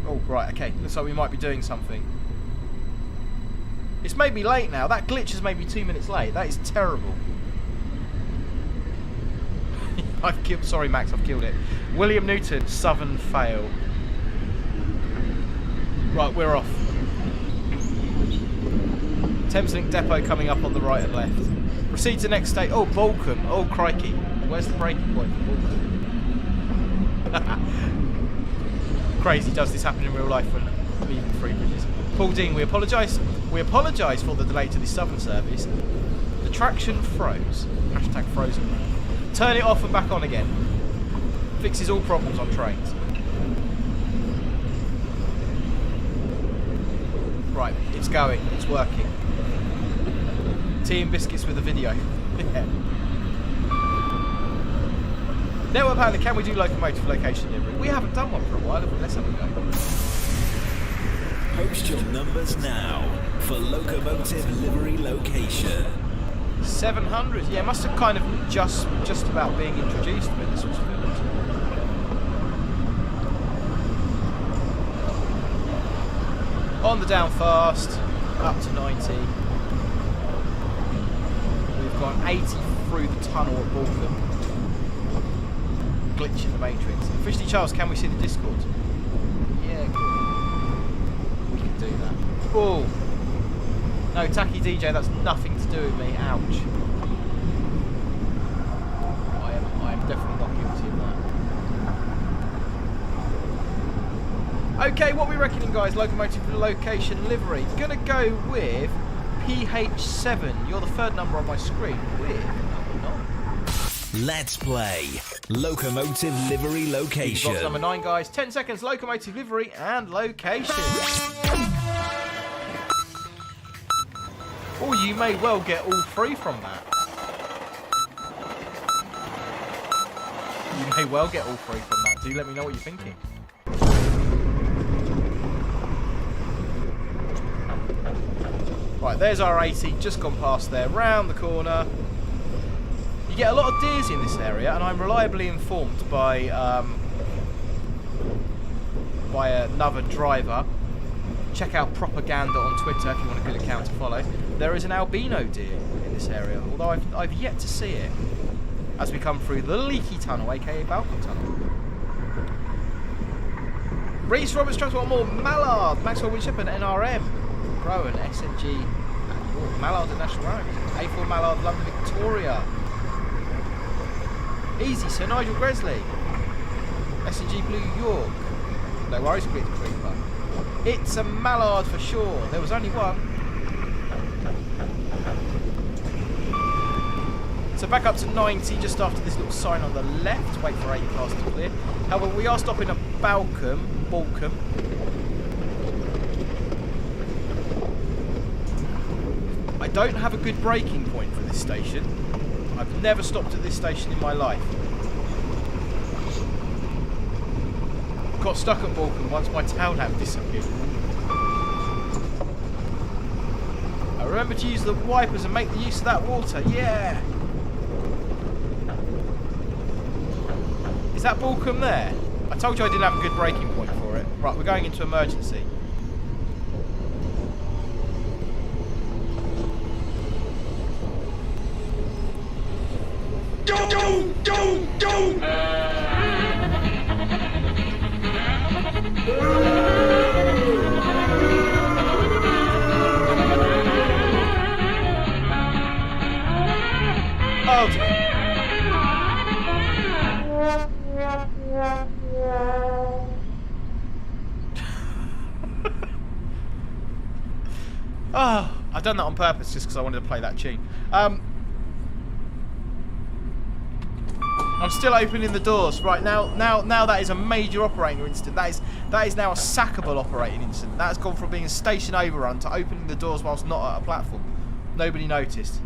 Oh, right, okay. Looks like we might be doing something. It's made me late now. That glitch has made me 2 minutes late. That is terrible. I've killed... Sorry, Max, I've killed it. William Newton, Southern fail. Right, we're off. Thameslink depot coming up on the right and left. Proceed to next state. Oh, Balcombe. Oh, crikey. Where's the breaking point for Balcombe? Crazy. Does this happen in real life when leaving free bridges? Paul Dean, we apologise. We apologise for the delay to the Southern service. The traction froze. Hashtag frozen. Turn it off and back on again. Fixes all problems on trains. Right, it's going. It's working. Tea and biscuits with a video. Yeah. Network Panda, can we do locomotive location livery? We haven't done one for a while, but let's have a go. Post your numbers now for locomotive livery location. 700. Yeah, it must have kind of just about being introduced when this was filmed. On the down fast, up to 90. We've gone 80 through the tunnel at Balcombe. Glitch in the Matrix. Officially, Charles, can we see the Discord? Yeah, cool. We can do that. Oh! No, Tacky DJ, that's nothing to do with me. Ouch. I am definitely not guilty of that. Okay, what are we reckoning, guys? Locomotive location livery. Gonna go with PH7. You're the third number on my screen. Weird. No, we're not. Let's play Locomotive Livery Location. Box number 9, guys. 10 seconds, Locomotive Livery and Location. Or you may well get all 3 from that. You may well get all 3 from that. Do let me know what you're thinking. Right, there's our 80, just gone past there, round the corner. You get a lot of deers in this area, and I'm reliably informed by another driver. Check out Propaganda on Twitter if you want a good account to follow. There is an albino deer in this area, although I've yet to see it as we come through the Leaky Tunnel, aka Balcombe Tunnel. Reese Roberts Transport more Mallard, Maxwell Winship and NRM. Rowan, SNG, and York. Mallard at National Road. A4 Mallard, London, Victoria. Easy, Sir Nigel Gresley. SNG Blue York. No worries, Great Creeper. It's a Mallard for sure. There was only one. So back up to 90 just after this little sign on the left. Wait for 8 cars to clear. However, we are stopping at Balcombe. I don't have a good braking point for this station. I've never stopped at this station in my life. Got stuck at Balcombe once my tail lamp disappeared. I remember to use the wipers and make the use of that water. Yeah! Is that Balcombe there? I told you I didn't have a good braking point for it. Right, we're going into emergency. Don't! Oh dear. Oh, I've done that on purpose just because I wanted to play that tune. I'm still opening the doors. Right, now that is a major operating incident. That is now a sackable operating incident. That has gone from being a station overrun to opening the doors whilst not at a platform. Nobody noticed.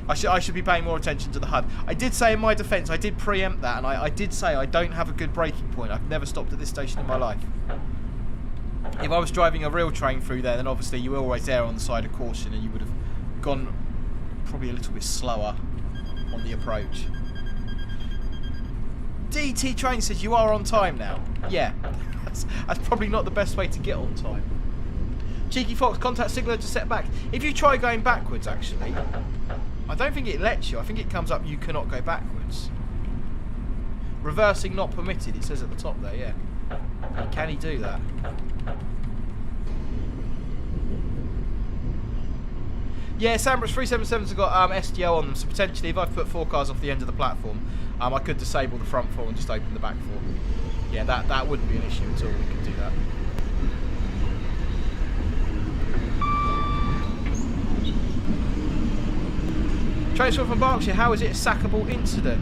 I should be paying more attention to the HUD. I did say in my defence, I did preempt that, and I did say I don't have a good braking point. I've never stopped at this station in my life. If I was driving a real train through there, then obviously you were always there on the side of caution, and you would have gone probably a little bit slower on the approach. DT Train says you are on time now. Yeah, that's probably not the best way to get on time. Cheeky Fox, contact signaler to set back. If you try going backwards, actually, I don't think it lets you. I think it comes up you cannot go backwards. Reversing not permitted, it says at the top there, yeah. Can he do that? Yeah, Sambridge 377's have got SDO on them, so potentially if I've put 4 cars off the end of the platform, I could disable the front 4 and just open the back 4. Yeah, that wouldn't be an issue at all. We could do that. Transfer from Berkshire, how is it a sackable incident?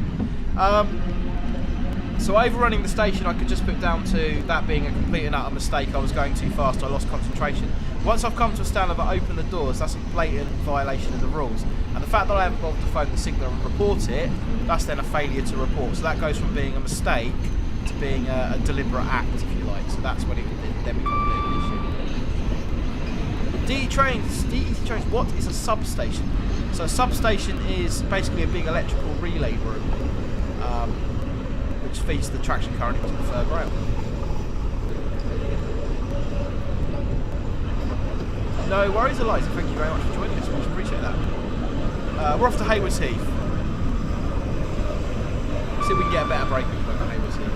So overrunning the station I could just put down to that being a complete and utter mistake. I was going too fast, I lost concentration. Once I've come to a stand and I open the doors, that's a blatant violation of the rules. And the fact that I haven't bothered to phone the signaller and report it, that's then a failure to report. So that goes from being a mistake to being a deliberate act, if you like. So that's when it would then become a bit of an issue. DE Trains, what is a substation? So a substation is basically a big electrical relay room which feeds the traction current into the third rail. No worries, Eliza. Thank you very much for joining us. Much appreciate that. We're off to Haywards Heath. See if we can get a better break point for Haywards Heath.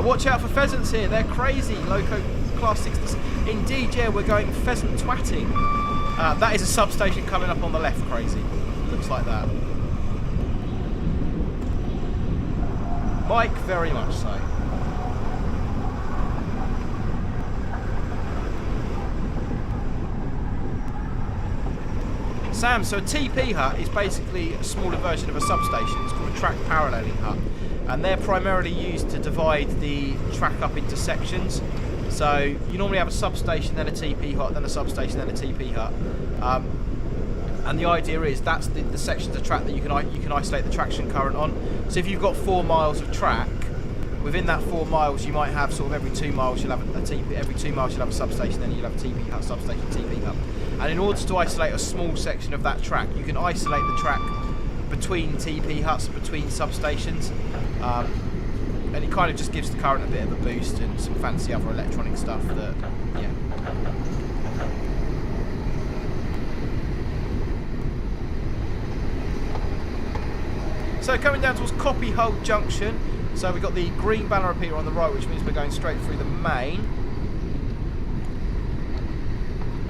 Watch out for pheasants here. They're crazy. Loco Class 60. Indeed, yeah, we're going pheasant twatting. That is a substation coming up on the left, crazy. Looks like that. Mike, very much so. Sam, so a TP hut is basically a smaller version of a substation. It's called a track paralleling hut. And they're primarily used to divide the track up into sections. So you normally have a substation, then a TP hut, then a substation, then a TP hut. And the idea is that's the sections of track that you can isolate the traction current on. So if you've got 4 miles of track, within that 4 miles you might have sort of every 2 miles you'll have a TP, every 2 miles you'll have a substation, then you'll have a TP hut, substation, TP hut. And in order to isolate a small section of that track, you can isolate the track between TP huts, between substations, and it kind of just gives the current a bit of a boost and some fancy other electronic stuff that, yeah. So coming down towards Copyhold Junction, so we've got the green banner repeater on the right, which means we're going straight through the main,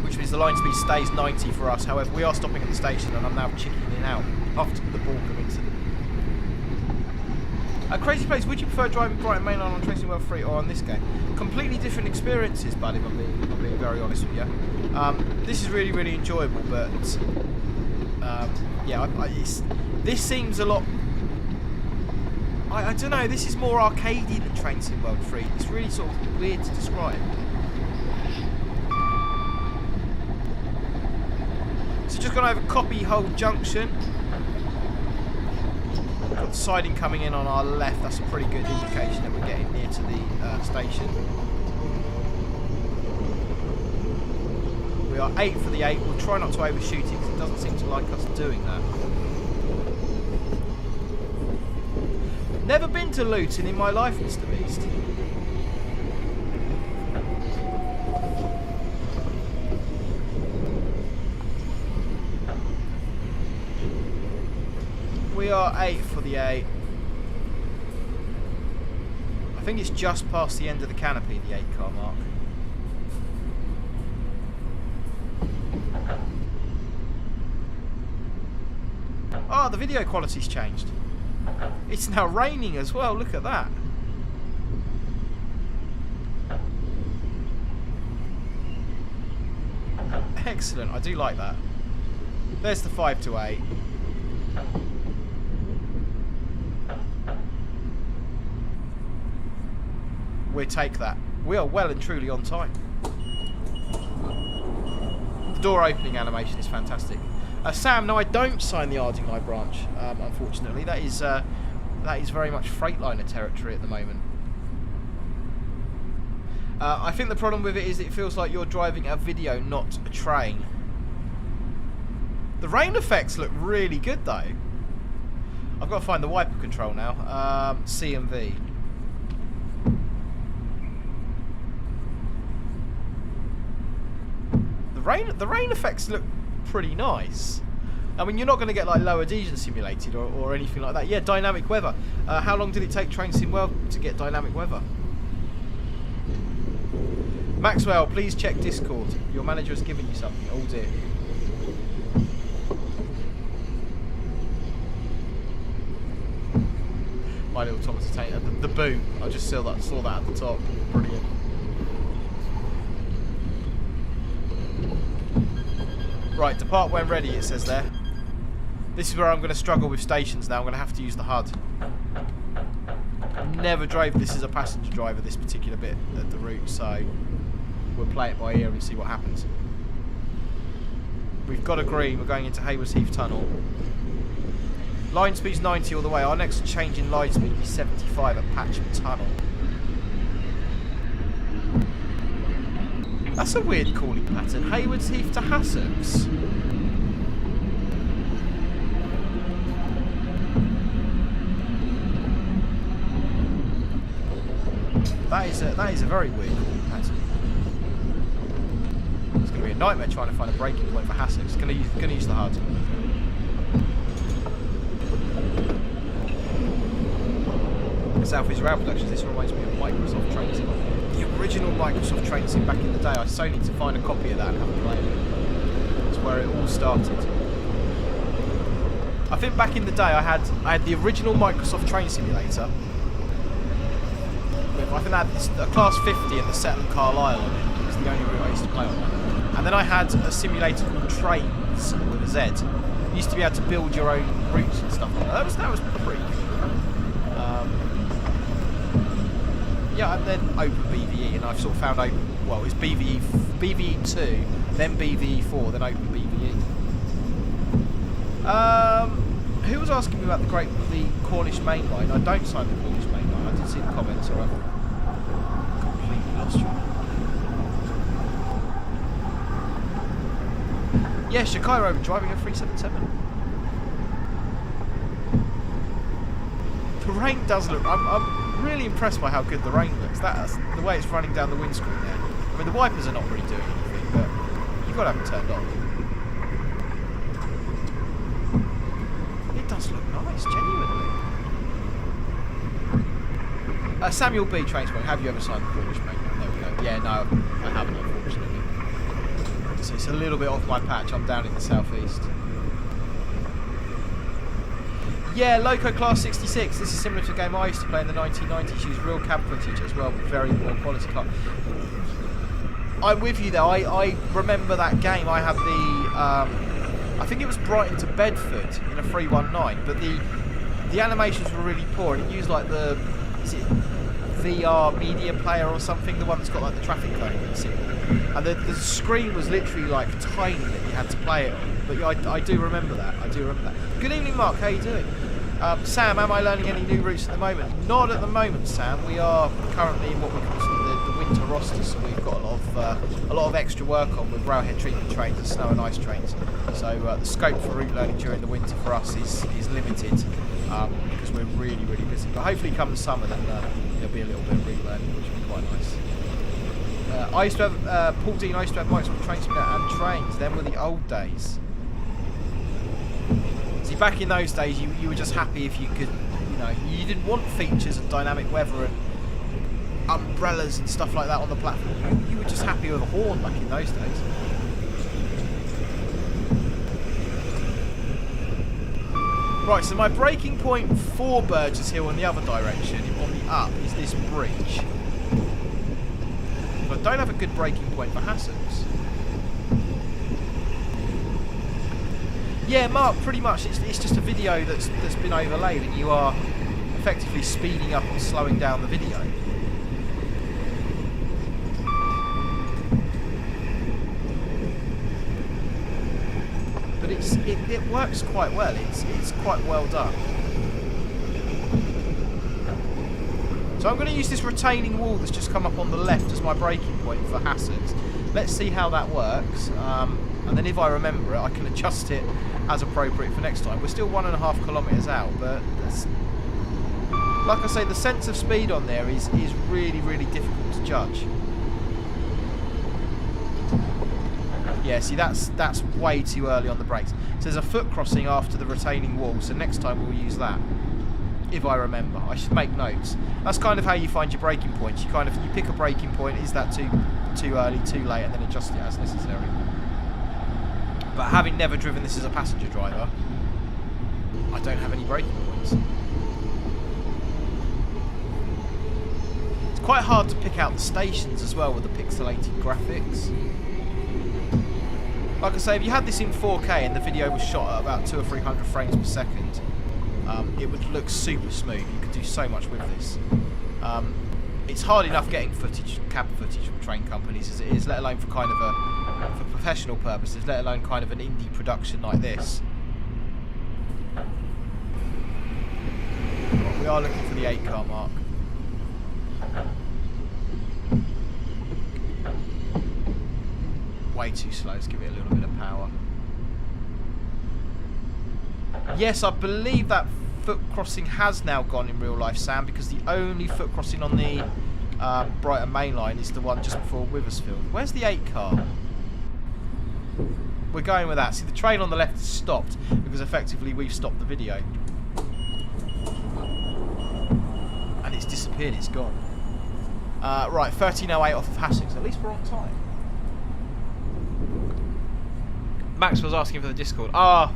which means the line speed stays 90 for us. However, we are stopping at the station and I'm now chickening out after the Balcombe incident. A crazy place, would you prefer driving Brighton Main Line on Tracing Well 3 or on this game? Completely different experiences, buddy, if I'm being very honest with you. This is really, really enjoyable, but yeah, this seems a lot... I don't know, this is more arcadey than Tracing Well 3. It's really sort of weird to describe. So just gone over Copyhold Junction. Got the siding coming in on our left. That's a pretty good indication that we're getting near to the station. We are 8 for the 8. We'll try not to overshoot it because it doesn't seem to like us doing that. Never been to Luton in my life, Mr. Beast. We are 8 for the 8. I think it's just past the end of the canopy, the 8 car mark. Ah, the video quality's changed. It's now raining as well, look at that. Excellent, I do like that. There's the 5 to 8. We'll take that. We are well and truly on time. The door opening animation is fantastic. Sam, no, I don't sign the Ardingly branch, unfortunately. That is very much Freightliner territory at the moment. I think the problem with it is it feels like you're driving a video, not a train. The rain effects look really good, though. I've got to find the wiper control now. C and V. The rain effects look pretty nice. I mean, you're not going to get like low adhesion simulated or anything like that. Yeah, dynamic weather. How long did it take Tracing Well to get dynamic weather? Maxwell, please check Discord. Your manager has given you something. Oh dear. My little Thomas the Tank. The boo. I just saw that at the top. Brilliant. Right, depart when ready, it says there. This is where I'm going to struggle with stations now. I'm going to have to use the HUD. I've never drove this as a passenger driver, this particular bit of the route, so we'll play it by ear and see what happens. We've got a green. We're going into Haywards Heath Tunnel. Line speed's 90 all the way. Our next change in line speed will be 75 at Patcham Tunnel. That's a weird calling pattern. Haywards Heath to Hassocks. That is a very weird calling pattern. It's going to be a nightmare trying to find a braking point for Hassocks. Going to use the HUD. South East Rail Productions. This reminds me of Microsoft Train Sim. The original Microsoft Train Sim back in the day. I so need to find a copy of that and have a play of it. That's where it all started. I think back in the day I had the original Microsoft Train Simulator. I think that had a Class 50 and the Settlement Carlisle on it. It was the only route I used to play on that. And then I had a simulator called Trains with a Z. You used to be able to build your own routes and stuff like that. That was pretty cool. Yeah, and then Open BVE, and I've sort of found well, it's BVE 2, then BVE 4, then Open BVE. Who was asking me about the Cornish main line? I don't sign the Cornish main line. I did see the comments, or I've completely lost you. Yeah, Shakairo driving a 377. The rain does look. I'm really impressed by how good the rain looks. That's the way it's running down the windscreen there. I mean, the wipers are not really doing anything, but you've got to have them turned on. It does look nice, genuinely. Samuel B. Trainspoke, have you ever signed the Cornish main line? There we go. Yeah, no, I haven't, unfortunately. So it's a little bit off my patch. I'm down in the southeast. Yeah, Loco Class 66. This is similar to a game I used to play in the 1990s. Use real cab footage as well, but very poor quality car. I'm with you there. I remember that game. I had the, I think it was Brighton to Bedford in a 319, but the animations were really poor. And it used like the, is it VR media player or something? The one that's got like the traffic cone signal. And the screen was literally like tiny that you had to play it on. But yeah, I do remember that. I do remember that. Good evening, Mark. How you doing? Sam, am I learning any new routes at the moment? Not at the moment, Sam. We are currently in what we call the winter roster, so we've got a lot of extra work on with railhead treatment trains and snow and ice trains. So the scope for route learning during the winter for us is limited because we're really, really busy. But hopefully come the summer, then there'll be a little bit of route learning, which will be quite nice. I used to have, Paul Dean, I used to have mics with train spinner and trains. Them were the old days. See, back in those days, you were just happy if you could, you didn't want features and dynamic weather and umbrellas and stuff like that on the platform. You were just happy with a horn back in those days. Right, so my braking point for Burgess Hill in the other direction, on the up, is this bridge. But I don't have a good braking point for Hassocks. Yeah, Mark, pretty much it's just a video that's been overlaid and you are effectively speeding up and slowing down the video. But it works quite well. It's quite well done. So I'm going to use this retaining wall that's just come up on the left as my braking point for Hassocks. Let's see how that works. And then if I remember it, I can adjust it as appropriate for next time. We're still 1.5 kilometres out, but like I say, the sense of speed on there is really, really difficult to judge. Yeah, see, that's way too early on the brakes. So there's a foot crossing after the retaining wall, so next time we'll use that. If I remember, I should make notes. That's kind of how you find your braking points. You pick a braking point. Is that too early, too late, and then adjust it as necessary. But having never driven this as a passenger driver, I don't have any braking points. It's quite hard to pick out the stations as well with the pixelated graphics. Like I say, if you had this in 4K and the video was shot at about 200 or 300 frames per second, it would look super smooth. You could do so much with this. It's hard enough getting cab footage from train companies as it is, let alone for kind of for professional purposes, let alone kind of an indie production like this. Right, we are looking for the 8-car mark. Way too slow. Let's give it a little bit of power. Yes, I believe that foot crossing has now gone in real life, Sam, because the only foot crossing on the Brighton main line is the one just before Withersfield. Where's the 8-car? We're going with that. See, the train on the left has stopped because effectively we've stopped the video. And it's disappeared, it's gone. Right, 13:08 off of Hassocks. At least we're on time. Max was asking for the Discord. Ah!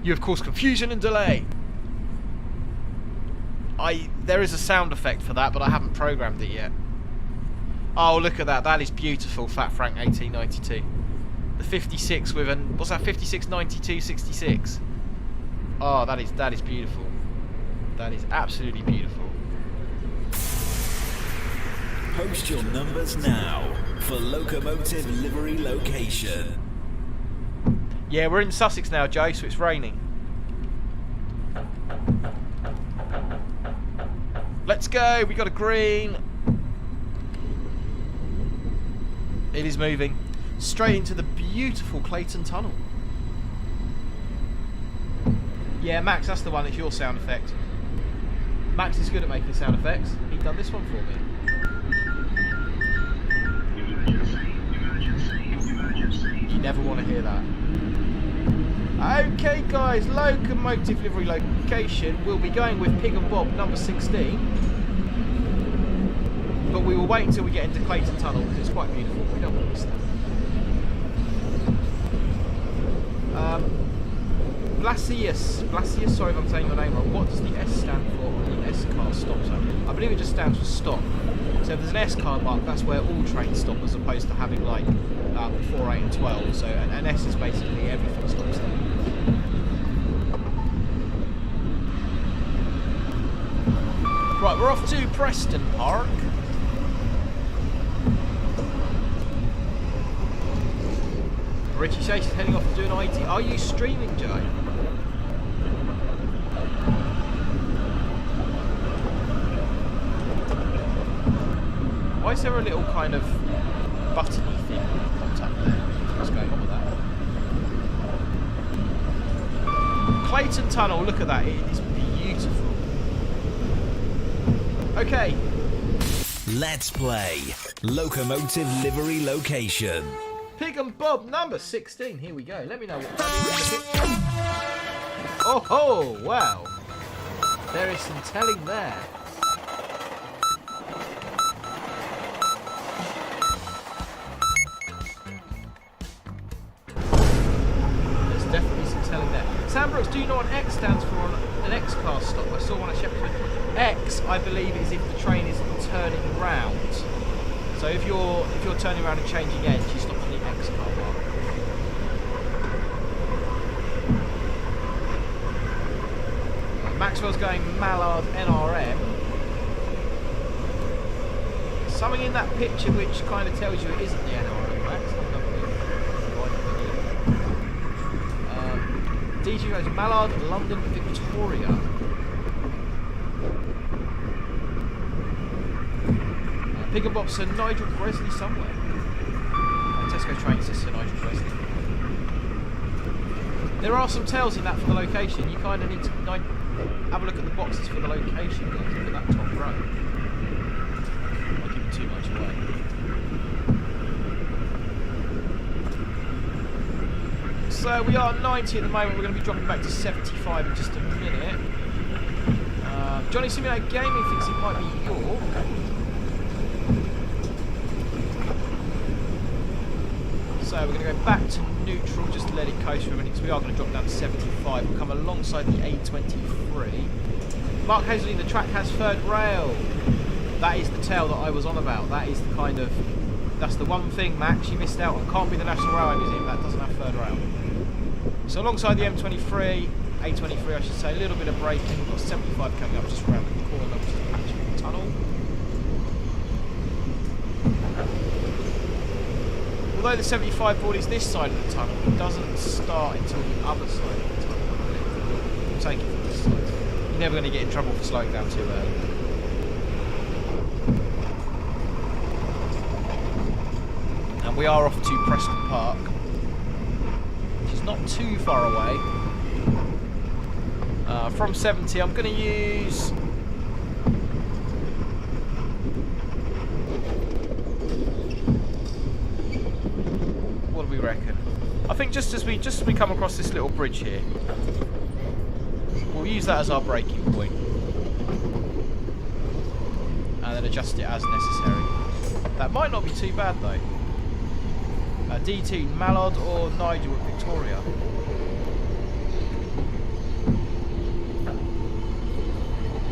You have caused confusion and delay. There is a sound effect for that, but I haven't programmed it yet. Oh, look at that. That is beautiful. Fat Frank 1892. The 56 with an... What's that? 56 92 66. Oh, that is beautiful. That is absolutely beautiful. Post your numbers now for Locomotive livery location. Yeah, we're in Sussex now, Joe, so it's raining. Let's go. We got a green. It is moving straight into the beautiful Clayton Tunnel. Yeah, Max, that's the one. It's your sound effect. Max is good at making sound effects. He done this one for me. You never want to hear that. Okay, guys, Locomotive livery location. We'll be going with Pig and Bob number 16. But we will wait until we get into Clayton Tunnel because it's quite beautiful. We don't want to miss that. Blasius, sorry if I'm saying your name wrong. What does the S stand for on the S car stop sign? I believe it just stands for stop. So if there's an S car mark, that's where all trains stop, as opposed to having like 4, 8 and 12. So an S is basically everything stops there. Right, we're off to Preston Park. Richie says she's heading off to do an IT. Are you streaming, Joe? Why is there a little kind of buttony thing that popped up there? What's going on with that? Clayton Tunnel, look at that. It is beautiful. Okay. Let's play Locomotive livery location. Pig and Bob number 16. Here we go. Let me know what that is in the picture. Oh ho! Wow. There is some telling there. There's definitely some telling there. Sam Brooks, do you know what X stands for on an X car stop? I saw one at Shepperton. X, I believe, is if the train is turning round. So if you're turning around and changing ends, you stop on the X car mark. Maxwell's going Mallard NRM. Something in that picture which kind of tells you it isn't the NRM, Max. DG goes Mallard, London, Victoria. Pig and Bob, Sir Nigel Bresley somewhere. Tesco train says Sir Nigel Bresley. There are some tells in that for the location. You kind of need to have a look at the boxes for the location, guys. Look at that top row. I'm not giving too much away. So we are 90 at the moment. We're going to be dropping back to 75 in just a minute. Johnny Simulator Gaming thinks it might be York. So we're going to go back to neutral, just to let it coast for a minute, because we are going to drop down to 75. We'll come alongside the A23. Mark Hazley, the track has third rail. That is the tell that I was on about. That is the kind of... That's the one thing, Max, you missed out on. Can't be the National Railway Museum, that doesn't have third rail. So alongside the M23, A23 I should say, a little bit of braking. We've got 75 coming up just around the corner, which is the patch of the tunnel. Although the 75 board is this side of the tunnel, it doesn't start until the other side of the tunnel. We'll take it from this side. You're never going to get in trouble for slowing down too early. And we are off to Preston Park, which is not too far away. From 70, I'm going to use... we reckon. I think just as we come across this little bridge here, we'll use that as our braking point, and then adjust it as necessary. That might not be too bad though. D2 Mallard or Nigel at Victoria.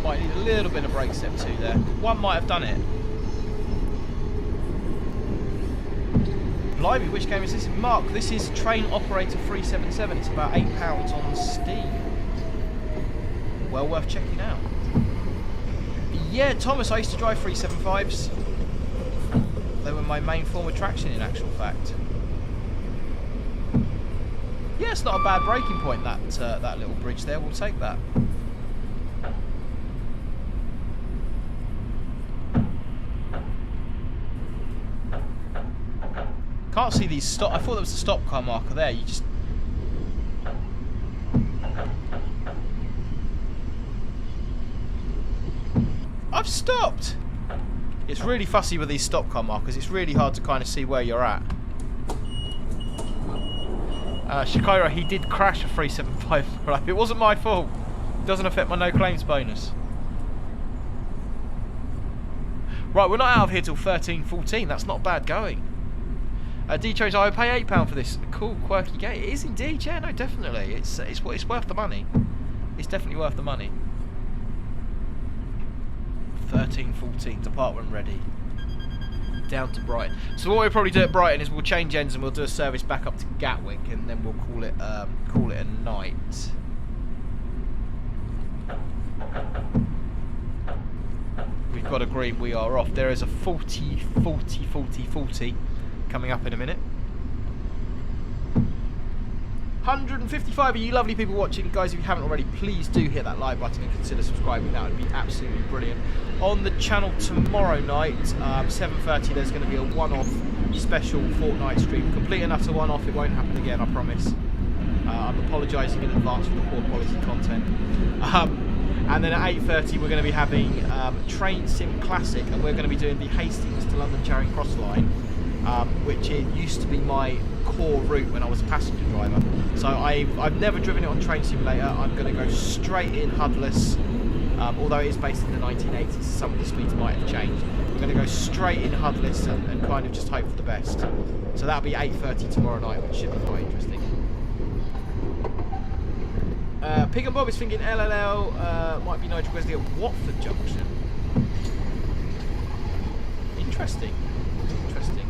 Might need a little bit of brake step 2 there. One might have done it. blimey, which game is this? Mark, this is Train Operator 377. It's about £8 on Steam. Well worth checking out. Yeah, Thomas, I used to drive 375s. They were my main form of traction in actual fact. Yeah, it's not a bad braking point, that little bridge there. We'll take that. Can't see these stop. I thought there was a stop car marker there. You just. I've stopped. It's really fussy with these stop car markers. It's really hard to kind of see where you're at. Shakira, he did crash a 375. Right, it wasn't my fault. It doesn't affect my no claims bonus. Right, we're not out of here till 13:14. That's not bad going. D-Chose, I would pay £8 for this cool, quirky game. It is indeed, yeah, no, definitely. It's worth the money. It's definitely worth the money. 13:14, depart when ready. Down to Brighton. So what we'll probably do at Brighton is we'll change ends and we'll do a service back up to Gatwick, and then we'll call it a night. We've got a green, we are off. There is a 40 coming up in a minute. 155 of you lovely people watching. Guys, if you haven't already, please do hit that like button and consider subscribing. That would be absolutely brilliant. On the channel tomorrow night, 7:30, there's going to be a one-off special Fortnite stream. Complete and utter one-off. It won't happen again, I promise. I'm apologising in advance for the poor quality content. And then at 8:30, we're going to be having Train Sim Classic, and we're going to be doing the Hastings to London Charing Cross line, which it used to be my core route when I was a passenger driver. So I've never driven it on Train Simulator. I'm going to go straight in hudless, although it is based in the 1980s, some of the speeds might have changed. We're going to go straight in hudless and kind of just hope for the best. So that'll be 8:30 tomorrow night, which should be quite interesting. Pig and Bob is thinking LLL might be Nigel Wesley at Watford Junction. Interesting. Interesting.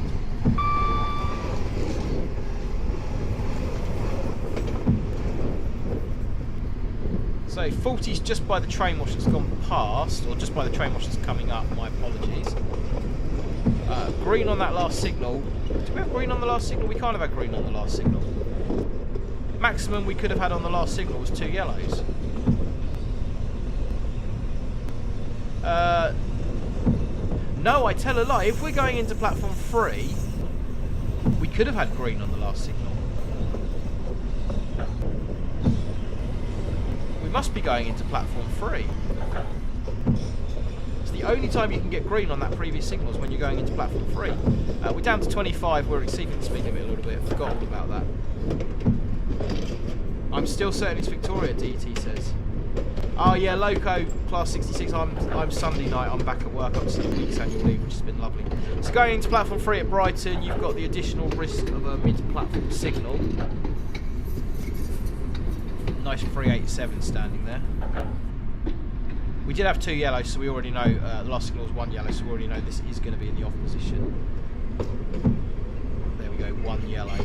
So 40's just by the train wash that's gone past, or just by the train wash that's coming up, my apologies. Green on that last signal. Do we have green on the last signal? We can't have had green on the last signal. Maximum we could have had on the last signal was 2 yellows. No, I tell a lie. If we're going into platform 3, we could have had green on the last signal. We must be going into platform 3. It's the only time you can get green on that previous signal is when you're going into platform 3. We're down to 25. We're exceeding the speed limit a little bit. Forgot all about that. I'm still certain it's Victoria, DT says. Oh yeah, Loco, class 66. I'm Sunday night, I'm back at work. I'm still week's annual leave, which has been lovely. So going into platform 3 at Brighton, you've got the additional risk of a mid-platform signal. Nice 387 standing there. We did have 2 yellows, so we already know the last signal was 1 yellow, so we already know this is going to be in the off position. There we go, 1 yellow.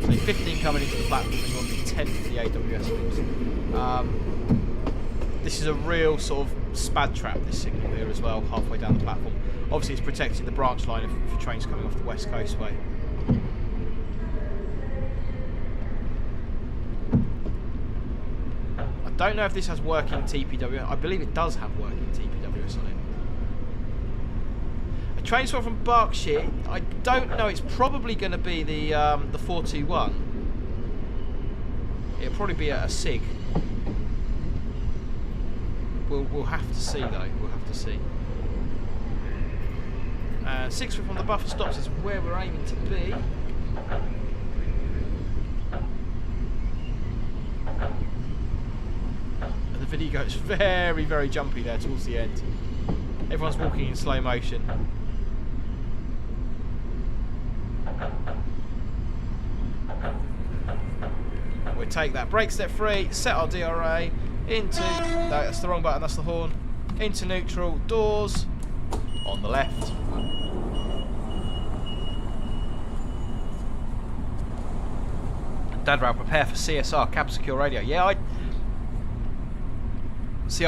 So 15 coming into the platform and you're on the 10 for the AWS things. This is a real sort of spad trap, this signal here as well, halfway down the platform. Obviously it's protecting the branch line for trains coming off the West Coast way. I don't know if this has working TPW. I believe it does have working TPWS on it. A train swap from Berkshire. I don't know. It's probably going to be the 421. It'll probably be a SIG. We'll have to see though. We'll have to see. 6 from the buffer stops is where we're aiming to be. And the video goes very, very jumpy there towards the end. Everyone's walking in slow motion. We take that. Brake step 3, set our DRA into. No, that's the wrong button, that's the horn. Into neutral, doors on the left. Dad Rail, prepare for CSR, Cap Secure Radio. Yeah, I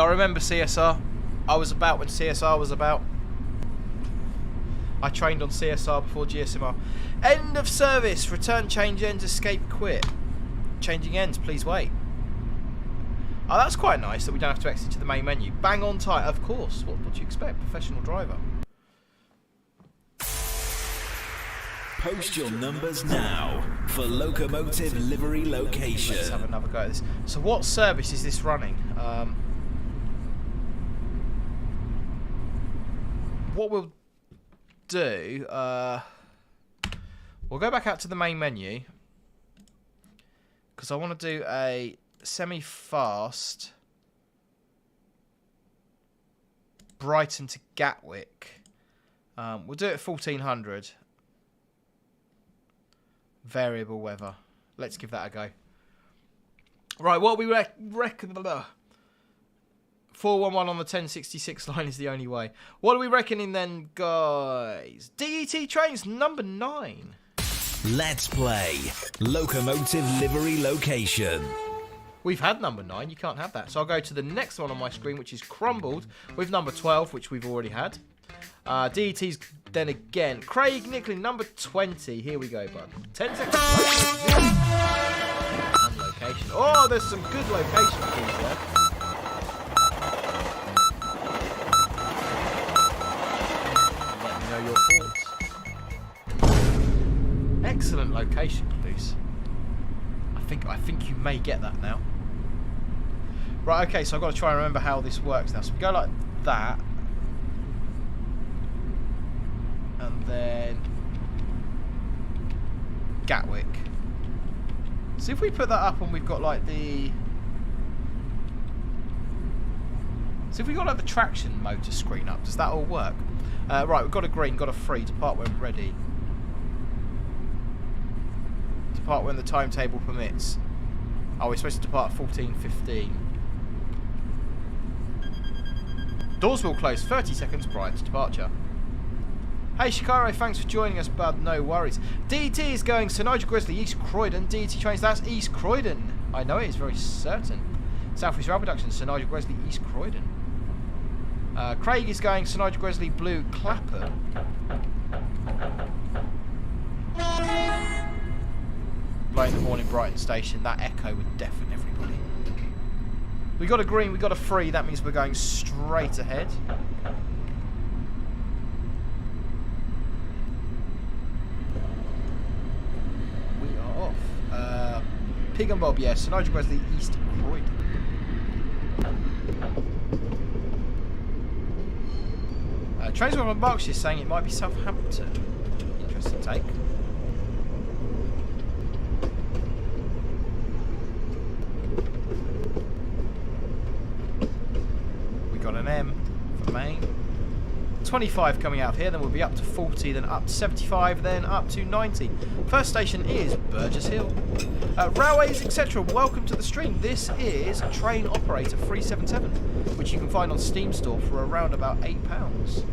remember CSR. I was about when CSR was about. I trained on CSR before GSMR. End of service. Return, change ends, escape, quit. Changing ends, please wait. Oh, that's quite nice that we don't have to exit to the main menu. Bang on time, of course. What do you expect? Professional driver. Post your numbers now for Locomotive livery location. Let's have another go at this. So what service is this running? What we'll do, we'll go back out to the main menu because I want to do a semi-fast Brighton to Gatwick. We'll do it at 1400. Variable weather. Let's give that a go. Right, what we reckon... 411 on the 1066 line is the only way. What are we reckoning then, guys? DET trains number 9. Let's play Locomotive livery location. We've had number 9, you can't have that. So I'll go to the next one on my screen, which is Crumbled, with number 12, which we've already had. DET's then again. Craig Nicklin, number 20. Here we go, bud. 10 seconds. And location. Oh, there's some good location keys there. Let me know your thoughts. Excellent location clues. I think you may get that now. Right, okay, so I've got to try and remember how this works now. So we go like that. And then Gatwick. See if we put that up and we've got like the... See if we got like the traction motor screen up. Does that all work? Right, we've got a green, got a free. Depart when ready. Depart when the timetable permits. Oh, we're supposed to depart 14:15. Doors will close 30 seconds prior to departure. Hey Shikaro, thanks for joining us, bud. No worries. DET is going Sir Nigel Grizzly, East Croydon. DET trains, that's East Croydon. I know it is very certain. South East Rail Production, Sir Nigel Grizzly, East Croydon. Craig is going Sir Nigel Grizzly, Blue Clapham. Blowing the horn in Brighton Station. That echo would deafen everybody. We got a green, we got a free. That means we're going straight ahead. We are off. Pig and Bob, yes. Sir Nigel Grizzly, East Croydon. Trains on Berkshire saying it might be Southampton. Interesting take. We got an M for Maine. 25 coming out of here, then we'll be up to 40, then up to 75, then up to 90. First station is Burgess Hill. Railways, etc. Welcome to the stream. This is Train Operator 377, which you can find on Steam Store for around about £8.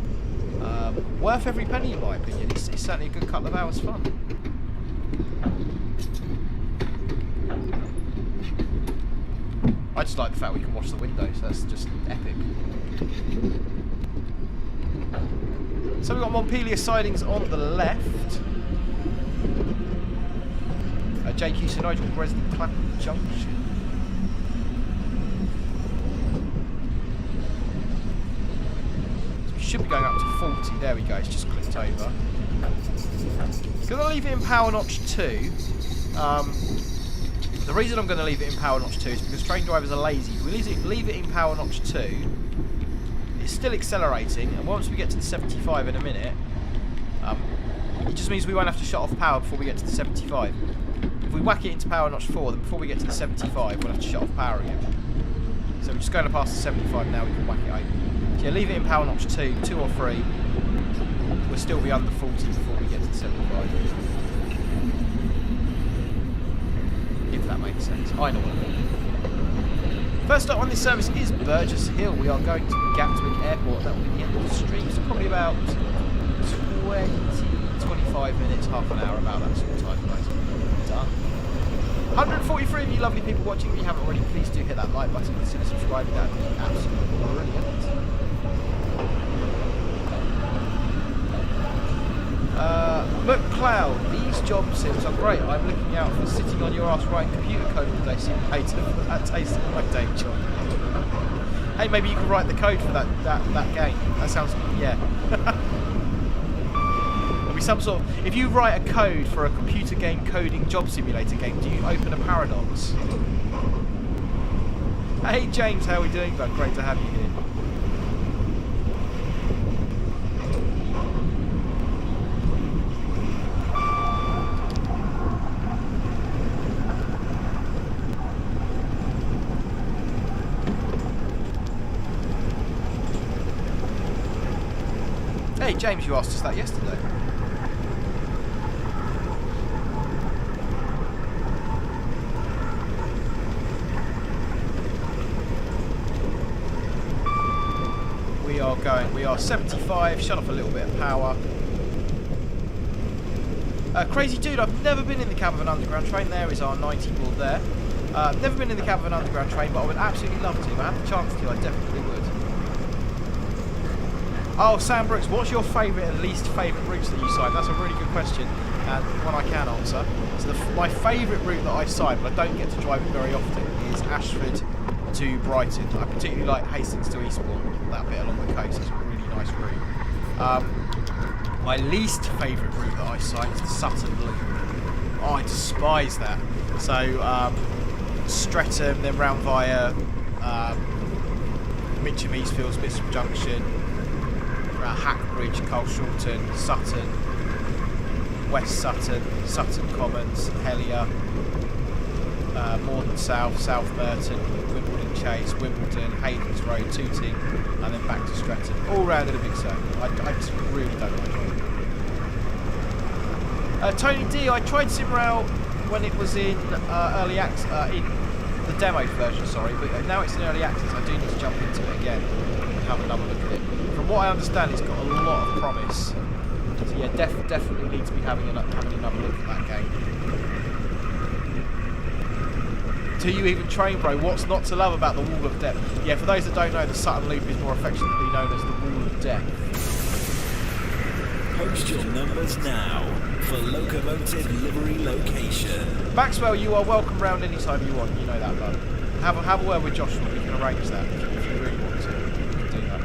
Worth every penny in my opinion. It's certainly a good couple of hours fun. I just like the fact we can watch the windows. That's just epic. So we've got Montpellier sidings on the left. JQ Sir Nigel Grizzly Clapham Junction. So we should be going up to 40. There we go. It's just clicked over. Going to leave it in power notch 2. The reason I'm going to leave it in power notch 2 is because train drivers are lazy. If we leave it in power notch 2, it's still accelerating, and once we get to the 75 in a minute, it just means we won't have to shut off power before we get to the 75. If we whack it into power notch 4, then before we get to the 75, we'll have to shut off power again. So we're just going to pass the 75 now, we can whack it over. So yeah, leave it in power notch 2 or 3. We'll still be under 40 before we get to the 75. If that makes sense. I know what I mean. First stop on this service is Burgess Hill. We are going to Gatwick Airport. That will be the end of the stream. So probably about 20, 25 minutes, half an hour, about that sort of time, guys. Done. 143 of you lovely people watching. If you haven't already, please do hit that like button. Consider subscribing. That would be absolutely brilliant. McCloud, these job sims are great. I'm looking out for sitting on your ass writing computer code all day simulator. That tastes of my day job. Hey, maybe you can write the code for that game. That sounds, yeah. There'll be some sort of, if you write a code for a computer game coding job simulator game, do you open a paradox? Hey James, how are we doing, bud? Great to have you here. Hey James, you asked us that yesterday. We are 75, shut off a little bit of power. Crazy dude, I've never been in the cab of an underground train. There is our 90 board there. Never been in the cab of an underground train, but I would absolutely love to. If I had the chance to, I definitely would. Oh, Sam Brooks, what's your favourite and least favourite routes that you cycle? That's a really good question, and one I can answer. So my favourite route that I cycle, but I don't get to drive it very often, is Ashford to Brighton. I particularly like Hastings to Eastbourne. That bit along the coast is a really nice route. My least favourite route that I cycle is the Sutton Loop. Oh, I despise that. So Streatham, then round via Mitcham, Eastfields, Bishop Junction, Hackbridge, Colshorton, Sutton, West Sutton, Sutton Commons, Helier, Morden South, South Merton, Wimbledon Chase, Wimbledon, Haydens Road, Tooting, and then back to Streatham. All round in a big circle. I just really don't like it. Tony D, I tried SimRail when it was in early access, in the demo version, sorry, but now it's in early access. I do need to jump into it again and have another look at it. From what I understand, it's got a lot of promise. So yeah, definitely need to be having another look at that game. Do you even train, bro? What's not to love about the Wall of Death? Yeah, for those that don't know, the Sutton Loop is more affectionately known as the Wall of Death. Post your numbers now for Locomotive livery location. Maxwell, you are welcome round anytime you want. You know that, bud. Have a word with Joshua. We can arrange that if you really want to. We can do that.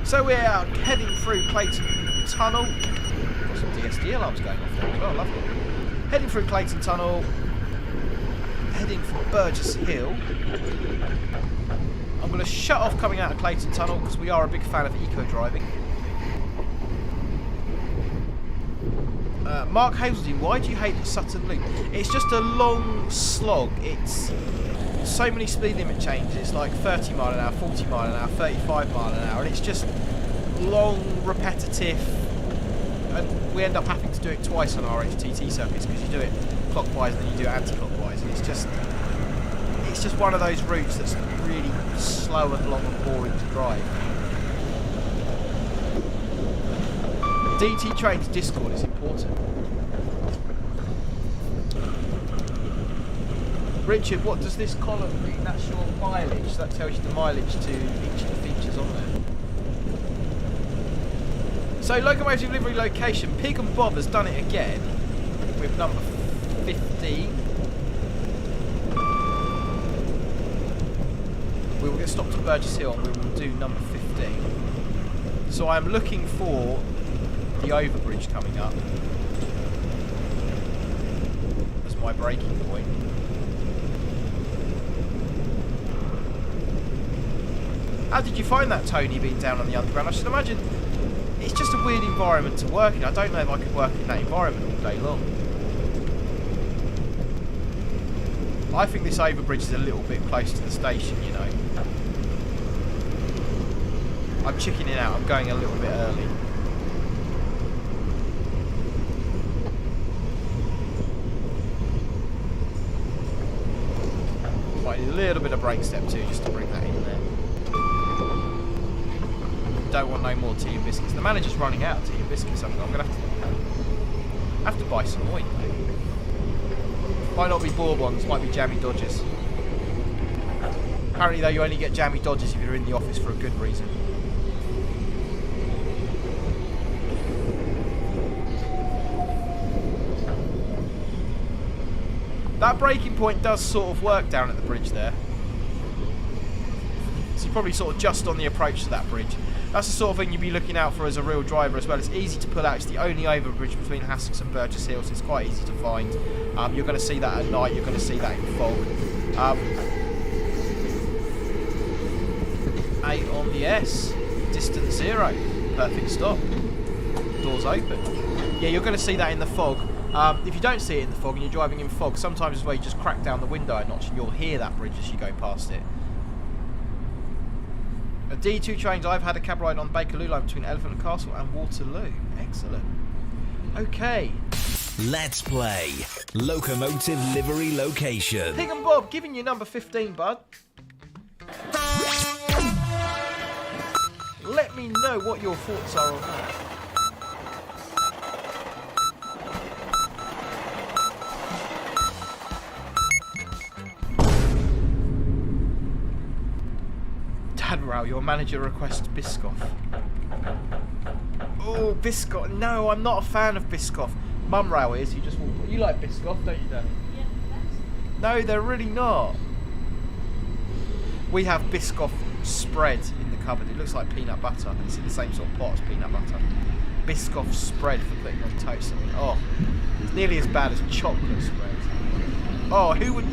So we're heading through Clayton Tunnel. Got some DSD alarms going off there as well. Lovely. Heading through Clayton Tunnel. Heading for Burgess Hill. I'm going to shut off coming out of Clayton Tunnel because we are a big fan of eco-driving. Mark Hazeldean, why do you hate the Sutton Loop? It's just a long slog. It's so many speed limit changes, like 30 mile an hour, 40 mile an hour, 35 mile an hour, and it's just long, repetitive, and we end up having to do it twice on our HTT circuits because you do it clockwise and then you do it anti-clockwise, and it's just one of those routes that's really slow and long and boring to drive. DT Trains Discord is important. Richard, what does this column mean? That's your mileage. That tells you the mileage to each of the features on there. So, Locomotive livery location. Pig and Bob has done it again with number 15. We will get stopped at Burgess Hill and we will do number 15. So I am looking for the overbridge coming up as my braking point. How did you find that, Tony, being down on the underground? I should imagine it's just a weird environment to work in. I don't know if I could work in that environment all day long. I think this overbridge is a little bit close to the station, you know. I'm chickening out. I'm going a little bit early. Right, a little bit of brake step too, just to bring that in there. don't want no more tea and biscuits. The manager's running out of tea and biscuits. I'm going to have to buy some more. Might not be Bourbons, might be Jammy Dodgers. Apparently, though, you only get Jammy Dodgers if you're in the office for a good reason. That braking point does sort of work down at the bridge there. So you're probably sort of just on the approach to that bridge. That's the sort of thing you'd be looking out for as a real driver as well. It's easy to pull out. It's the only overbridge between Hassocks and Burgess Hill, so it's quite easy to find. You're going to see that at night. You're going to see that in fog. 8 on the S. Distance 0. Perfect stop. Doors open. Yeah, you're going to see that in the fog. If you don't see it in the fog and you're driving in fog, sometimes as well you just crack down the window a notch and you'll hear that bridge as you go past it. A D2 trains, I've had a cab ride on Bakerloo line between Elephant and Castle and Waterloo. Excellent. Okay. Let's play Locomotive Livery Location. Pig and Bob, giving you number 15, bud. Let me know what your thoughts are on that. Dadrow, your manager requests Biscoff. Oh, Biscoff. No, I'm not a fan of Biscoff. Mumrow is. You like Biscoff, don't you, Danny? Yeah, thanks. No, they're really not. We have Biscoff spread in the cupboard. It looks like peanut butter. It's in the same sort of pot as peanut butter. Biscoff spread for putting on toast. I mean, oh, it's nearly as bad as chocolate spread. Oh, who would...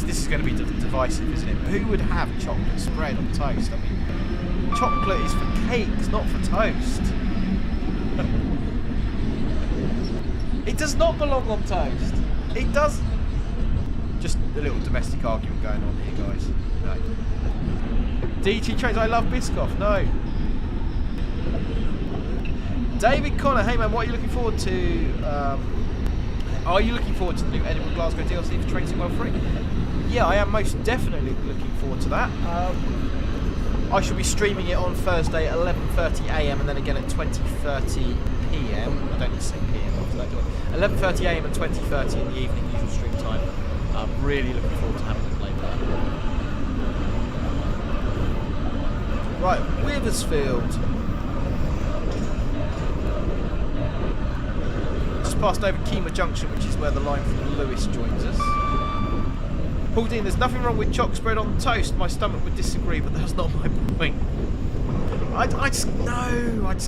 This is going to be divisive, isn't it? But who would have chocolate spread on toast? I mean, chocolate is for cakes, not for toast. It does not belong on toast. It does. Just a little domestic argument going on here, guys. No. DT Trains, I love Biscoff. No. David Connor, hey man, what are you looking forward to? Are you looking forward to the new Edinburgh Glasgow DLC for Train Sim World 3? Yeah, I am most definitely looking forward to that. I shall be streaming it on Thursday at 11:30 AM and then again at 20:30 PM. I don't need to say PM after that, do I? 11:30 AM and 20:30 in the evening, usual stream time. I'm really looking forward to having it played that. Right, Withersfield. Just passed over Kemah Junction, which is where the line from Lewis joins us. Paul Dean, there's nothing wrong with choc spread on toast. My stomach would disagree, but that's not my point. I just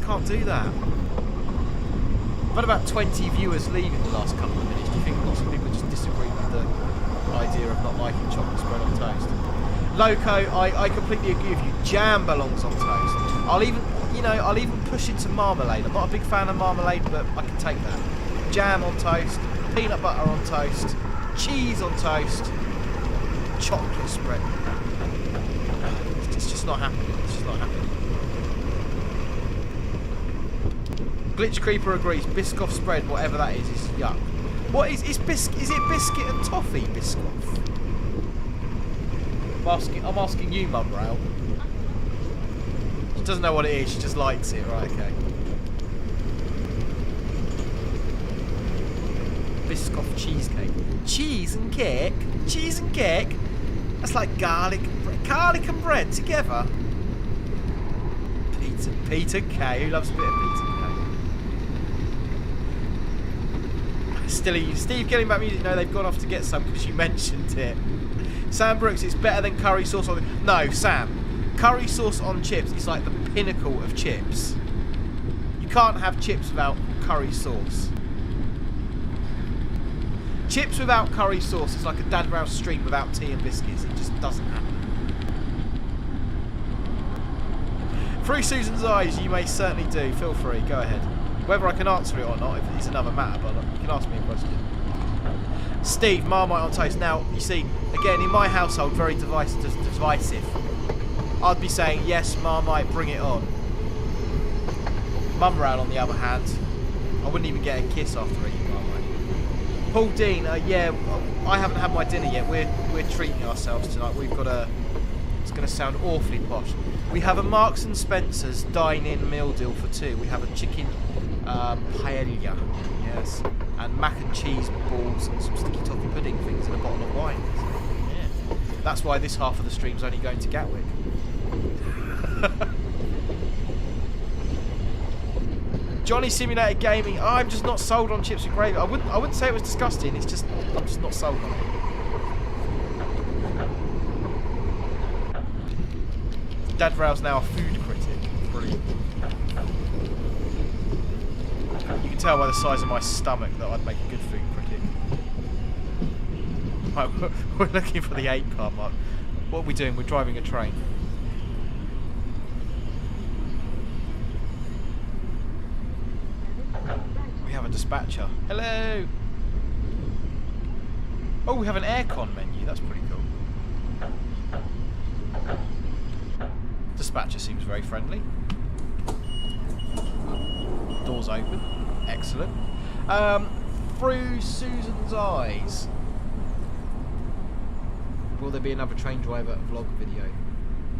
can't do that. I've had about 20 viewers leaving the last couple of minutes. Do you think lots of people just disagree with the idea of not liking chocolate spread on toast? Loco, I completely agree with you. Jam belongs on toast. I'll even push it to marmalade. I'm not a big fan of marmalade, but I can take that. Jam on toast, peanut butter on toast, cheese on toast. Chocolate spread. It's just not happening. It's just not happening. Glitch Creeper agrees. Biscoff spread, whatever that is yuck. What is it? Biscuit and toffee Biscoff? I'm asking you, Mumrow. She doesn't know what it is. She just likes it. Right? Okay. Biscoff cheesecake. Cheese and cake. Cheese and cake. That's like garlic and bread together. Peter K. Who loves a bit of Peter K? Steve getting back music. No, they've gone off to get some because you mentioned it. Sam Brooks, it's better than curry sauce on. No, Sam. Curry sauce on chips is like the pinnacle of chips. You can't have chips without curry sauce. Chips without curry sauce is like a Dad Rouse stream without tea and biscuits. It just doesn't happen. Through Susan's eyes, you may certainly do. Feel free, go ahead. Whether I can answer it or not is another matter, but you can ask me a question. Steve, Marmite on toast. Now, you see, again, in my household, very divisive. I'd be saying, yes, Marmite, bring it on. Mumrow, on the other hand, I wouldn't even get a kiss after eating Marmite. Paul Dean, yeah, I haven't had my dinner yet. We're treating ourselves tonight. We've got a It's going to sound awfully posh. We have a Marks and Spencer's dine-in meal deal for 2. We have a chicken paella, yes, and mac and cheese balls and some sticky toffee pudding things and a bottle of wine. Yeah. That's why this half of the stream's only going to Gatwick. Johnny Simulator Gaming. Oh, I'm just not sold on chips and gravy. I wouldn't say it was disgusting. It's just I'm just not sold on it. Dad Rail's now a food critic. Brilliant. You can tell by the size of my stomach that I'd make a good food critic. Right, we're looking for the 8 car mark. What are we doing? We're driving a train. We have a dispatcher. Hello! Oh, we have an aircon menu. That's pretty cool. Dispatcher seems very friendly. Doors open. Excellent. Through Susan's eyes. Will there be another train driver vlog video?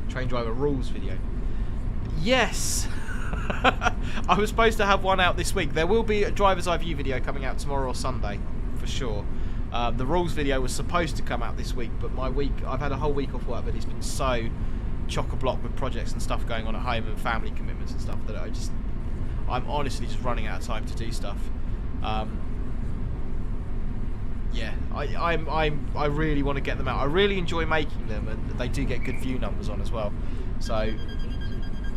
Train driver rules video? Yes! I was supposed to have one out this week. There will be a driver's eye view video coming out tomorrow or Sunday, for sure. The rules video was supposed to come out this week, but my week, I've had a whole week off work, but it's been so chock-a-block with projects and stuff going on at home and family commitments and stuff that I'm honestly just running out of time to do stuff. Yeah, I really want to get them out. I really enjoy making them, and they do get good view numbers on as well. So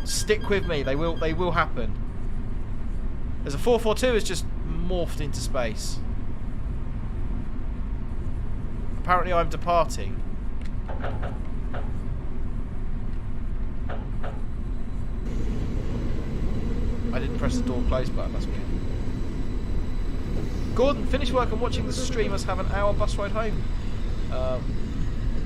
stick with me. They will happen. There's a 442 has just morphed into space. Apparently I'm departing. I didn't press the door close button, that's weird. Gordon, finished work and watching the streamers have an hour bus ride home.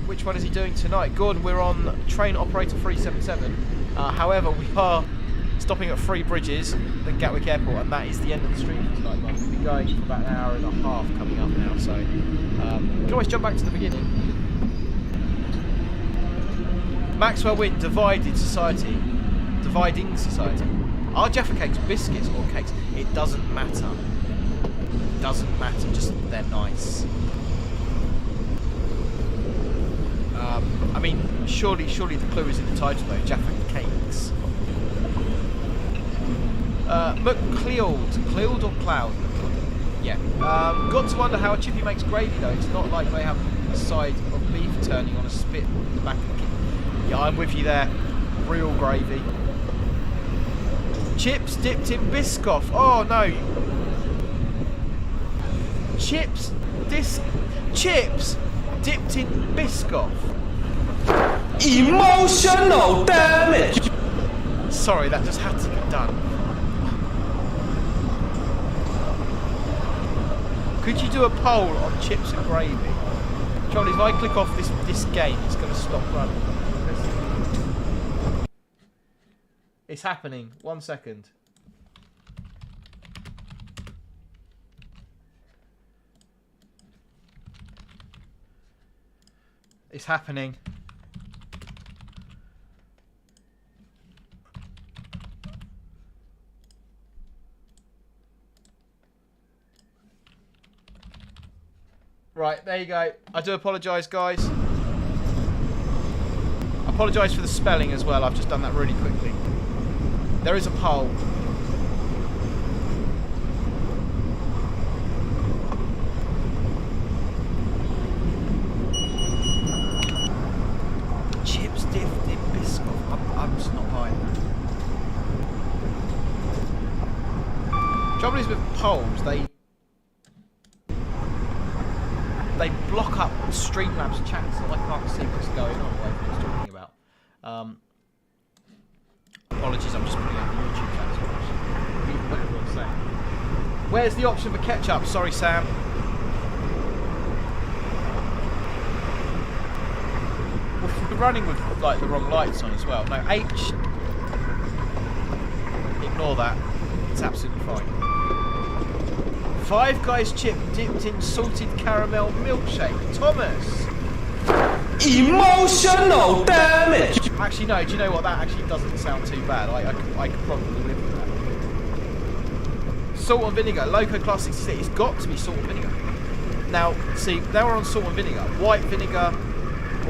Which one is he doing tonight? Gordon, we're on train operator 377. However, we are stopping at 3 bridges, then Gatwick Airport, and that is the end of the stream for tonight. We've been going for about an hour and a half coming up now, so we can always jump back to the beginning. Maxwell Wynn, dividing society. Are Jaffa cakes biscuits or cakes? It doesn't matter. It doesn't matter, just they're nice. I mean, surely the clue is in the title though, Jaffa cakes. McCleod or Cloud? Yeah. Got to wonder how a chippy makes gravy though. It's not like they have a side of beef turning on a spit in the back of the kitchen. Yeah, I'm with you there. Real gravy. Chips dipped in Biscoff. Oh no. Chips dipped in Biscoff. Emotional damage. Sorry, that just had to be done. Could you do a poll on chips and gravy? Charlie, if I click off this game, it's going to stop running. It's happening. 1 second. It's happening. Right, there you go. I do apologise, guys. I apologise for the spelling as well. I've just done that really quickly. There is a poll. Chips dipped in Biscoff. I'm just not buying that. Trouble is with polls, they block up Streamlabs chat, so I can't see what's going on, what everyone's talking about. Apologies, I'm just putting out the YouTube chat as well. Read what everyone's saying. Where's the option for ketchup? Sorry, Sam. We're running with like the wrong lights on as well. No, H. Ignore that. It's absolutely fine. Five Guys chip dipped in salted caramel milkshake. Thomas. Emotional damage. Actually, no, do you know what? That actually doesn't sound too bad. I could probably live with that. Salt and vinegar. Loco Class 66. It's got to be salt and vinegar. Now, see, they were on salt and vinegar. White vinegar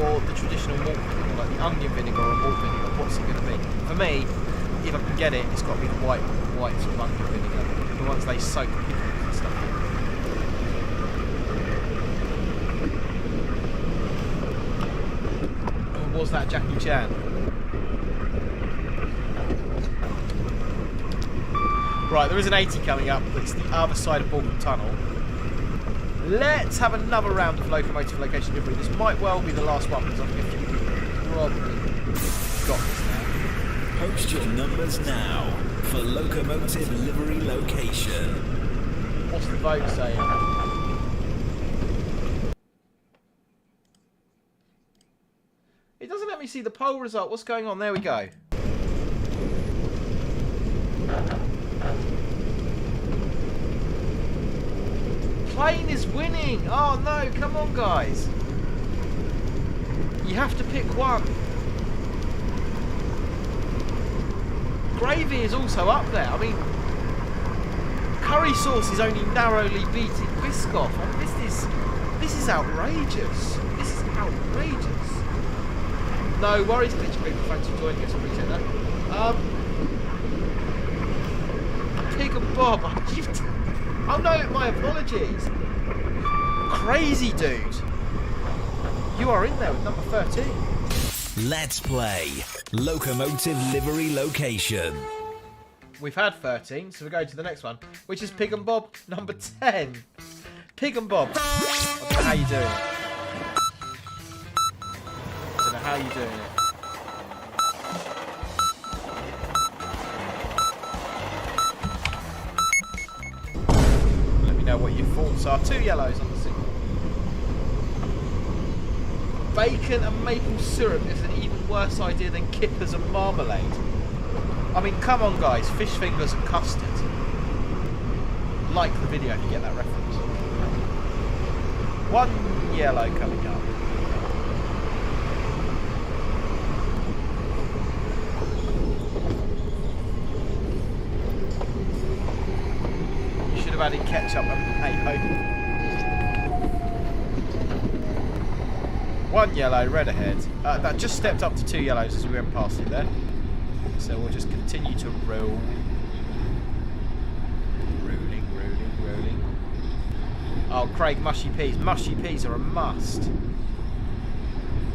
or the traditional malt vinegar, like the onion vinegar or malt vinegar. What's it going to be? For me, if I can get it, it's got to be the white sort of onion vinegar. The ones they soak pickles and stuff in. Or was that Jackie Chan? Right, there is an 80 coming up. It's the other side of Balcombe Tunnel. Let's have another round of locomotive location livery. This might well be the last one because I think we've probably got this now. Post your numbers now for Locomotive livery location. What's the vote saying? It doesn't let me see the poll result. What's going on? There we go. Plane is winning! Oh no, come on guys. You have to pick one. Gravy is also up there. I mean, curry sauce is only narrowly beating Biscoff. I mean, this is outrageous. This is outrageous. No worries, Glitch people. Thanks for joining us. I appreciate that. Pig and Bob. Oh no, my apologies. Crazy dude. You are in there with number 13. Let's play Locomotive livery location. We've had 13, so we're going to the next one, which is Pig and Bob, number 10. Pig and Bob. I don't know how you're doing it. I don't know how you're doing it. Let me know what your thoughts are. 2 yellows on the signal. Bacon and maple syrup is an even worse idea than kippers and marmalade. I mean, come on guys, fish fingers and custard. Like the video if you get that reference. 1 yellow coming up. You should have added ketchup and hey-ho. 1 yellow, red ahead. That just stepped up to 2 yellows as we went past it there. So we'll just continue to roll. Rolling. Oh, Craig, mushy peas. Mushy peas are a must.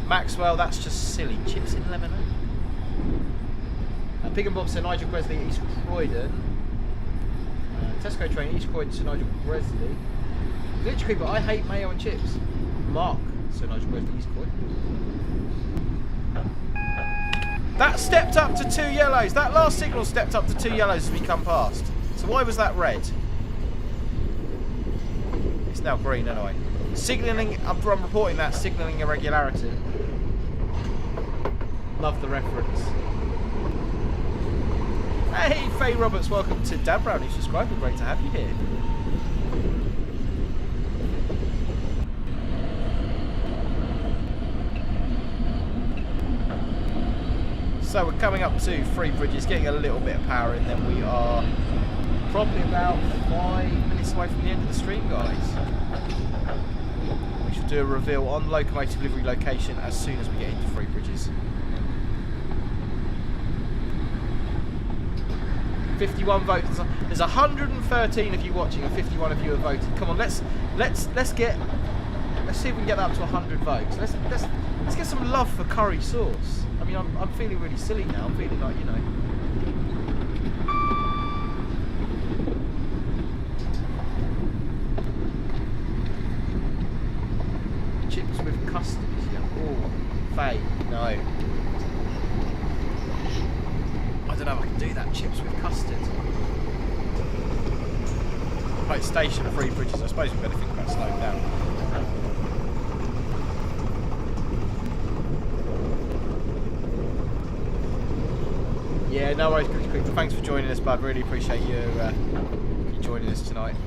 Maxwell, that's just silly. Chips in lemonade. Pig and Bob said Nigel Gresley, East Croydon. Tesco train, East Croydon, Sir Nigel Gresley. Glitch Creeper, I hate mayo and chips. Mark, Sir Nigel Gresley, East Croydon. That stepped up to 2 yellows. That last signal stepped up to 2 yellows as we come past. So why was that red? It's now green anyway. Signalling, I'm reporting that, signalling irregularity. Love the reference. Hey, Faye Roberts, welcome to Dan Brown, who's subscribed. Great to have you here. So we're coming up to 3 bridges, getting a little bit of power in, then we are probably about 5 minutes away from the end of the stream, guys. We should do a reveal on locomotive livery location as soon as we get into 3 bridges. 51 votes. There's 113 of you watching and 51 of you have voted. Come on, let's see if we can get that up to 100 votes. Let's get some love for curry sauce. I mean, I'm feeling really silly now. I'm feeling like, you know. Chips with custard. Yeah. Oh, Faye, no. I don't know if I can do that. Chips with custard. Right, station 3 bridges. I suppose we better think about slowing down. Yeah, no worries, Cookie Creeper. Thanks for joining us, bud. Really appreciate you joining us tonight.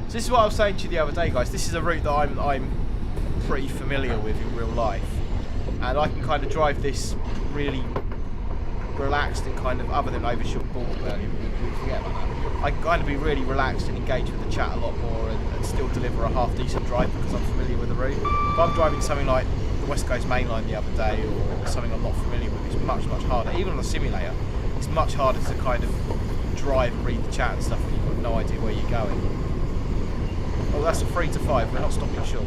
So this is what I was saying to you the other day, guys. This is a route that I'm pretty familiar with in real life, and I can kind of drive this really relaxed and kind of, other than overshoot Balcombe earlier, we forget about that. I can kind of be really relaxed and engage with the chat a lot more, and still deliver a half decent drive because I'm familiar with the route. If I'm driving something like the West Coast Main Line the other day, or something I'm not familiar with, it's much harder. Even on a simulator, it's much harder to kind of drive and read the chat and stuff when you've got no idea where you're going. Oh, that's a 3 to 5. We're not stopping short.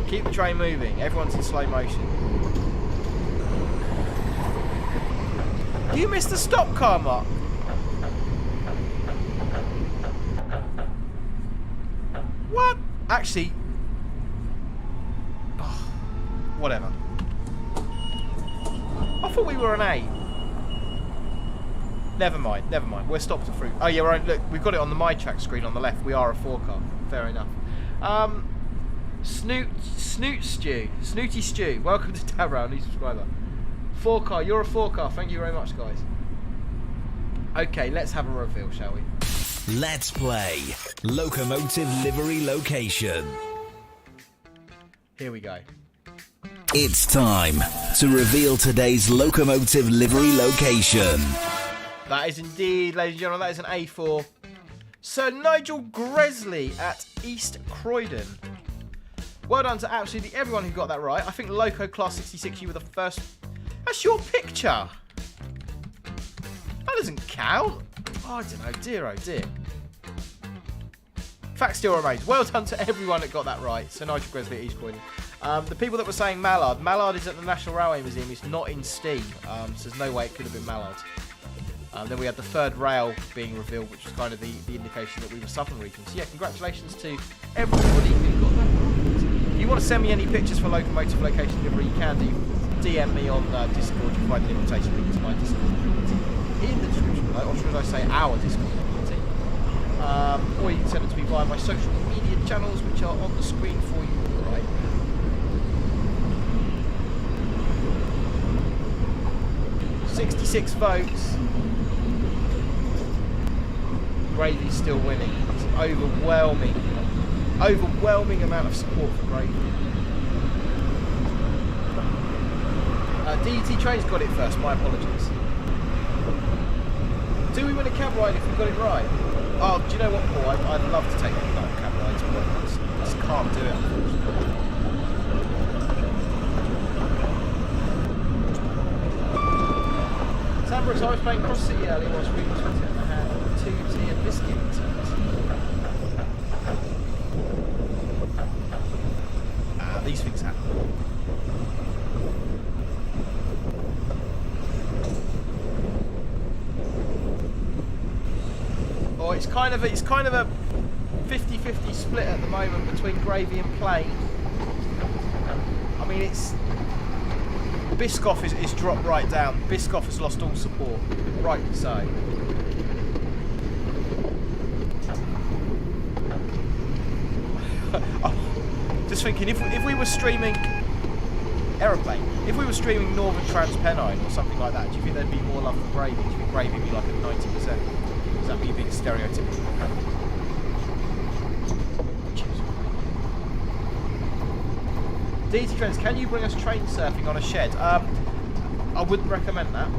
Keep the train moving. Everyone's in slow motion. You missed the stop car, Mark. What? Actually, oh, whatever. I thought we were an 8. Never mind. We're stopped at fruit. Oh yeah, right. Look, we've got it on the My Track screen on the left. We are a 4 car. Fair enough. Snooty Stew. Welcome to Tabra, new subscriber. 4 car. You're a 4 car. Thank you very much, guys. Okay, let's have a reveal, shall we? Let's play Locomotive Livery Location. Here we go. It's time to reveal today's Locomotive Livery Location. That is indeed, ladies and gentlemen, that is an A4. Sir Nigel Gresley at East Croydon. Well done to absolutely everyone who got that right. I think Loco Class 66, you were the first. That's your picture. That doesn't count. Oh, I don't know. Dear, oh dear. Fact still remains. Well done to everyone that got that right. Sir Nigel Gresley at East Croydon. The people that were saying Mallard is at the National Railway Museum. It's not in Steam, so there's no way it could have been Mallard. Then we had the third rail being revealed, which was kind of the indication that we were Southern Region. So yeah, congratulations to everybody who got that right. If you want to send me any pictures for Locomotive Location Livery, you can do. DM me on Discord. You'll find an invitation link to my Discord community in the description below, or should I say our Discord community. Or you can send it to me via my social media channels, which are on the screen for you right now. 66 votes. Gravy's still winning. It's an overwhelming amount of support for Gravy. DET Train's got it first, my apologies. Do we win a cab ride if we got it right? Oh, do you know what, Paul? I'd love to take a cab ride, but I just can't do it, unfortunately. Sandbrooks, I was playing Cross City earlier whilst reading Twitter and I had 2 tea and biscuit. These things happen. Oh, it's kind of a 50-50 split at the moment between Gravy and Plain. I mean, it's Biscoff is dropped right down. Biscoff has lost all support, rightly so. Just thinking, if we were streaming Aeroplane, if we were streaming Northern Transpennine or something like that, do you think there'd be more love for Gravy? Do you think Gravy would be like at 90%? Is that me being stereotypical? DT Trends, can you bring us train surfing on a shed? I wouldn't recommend that.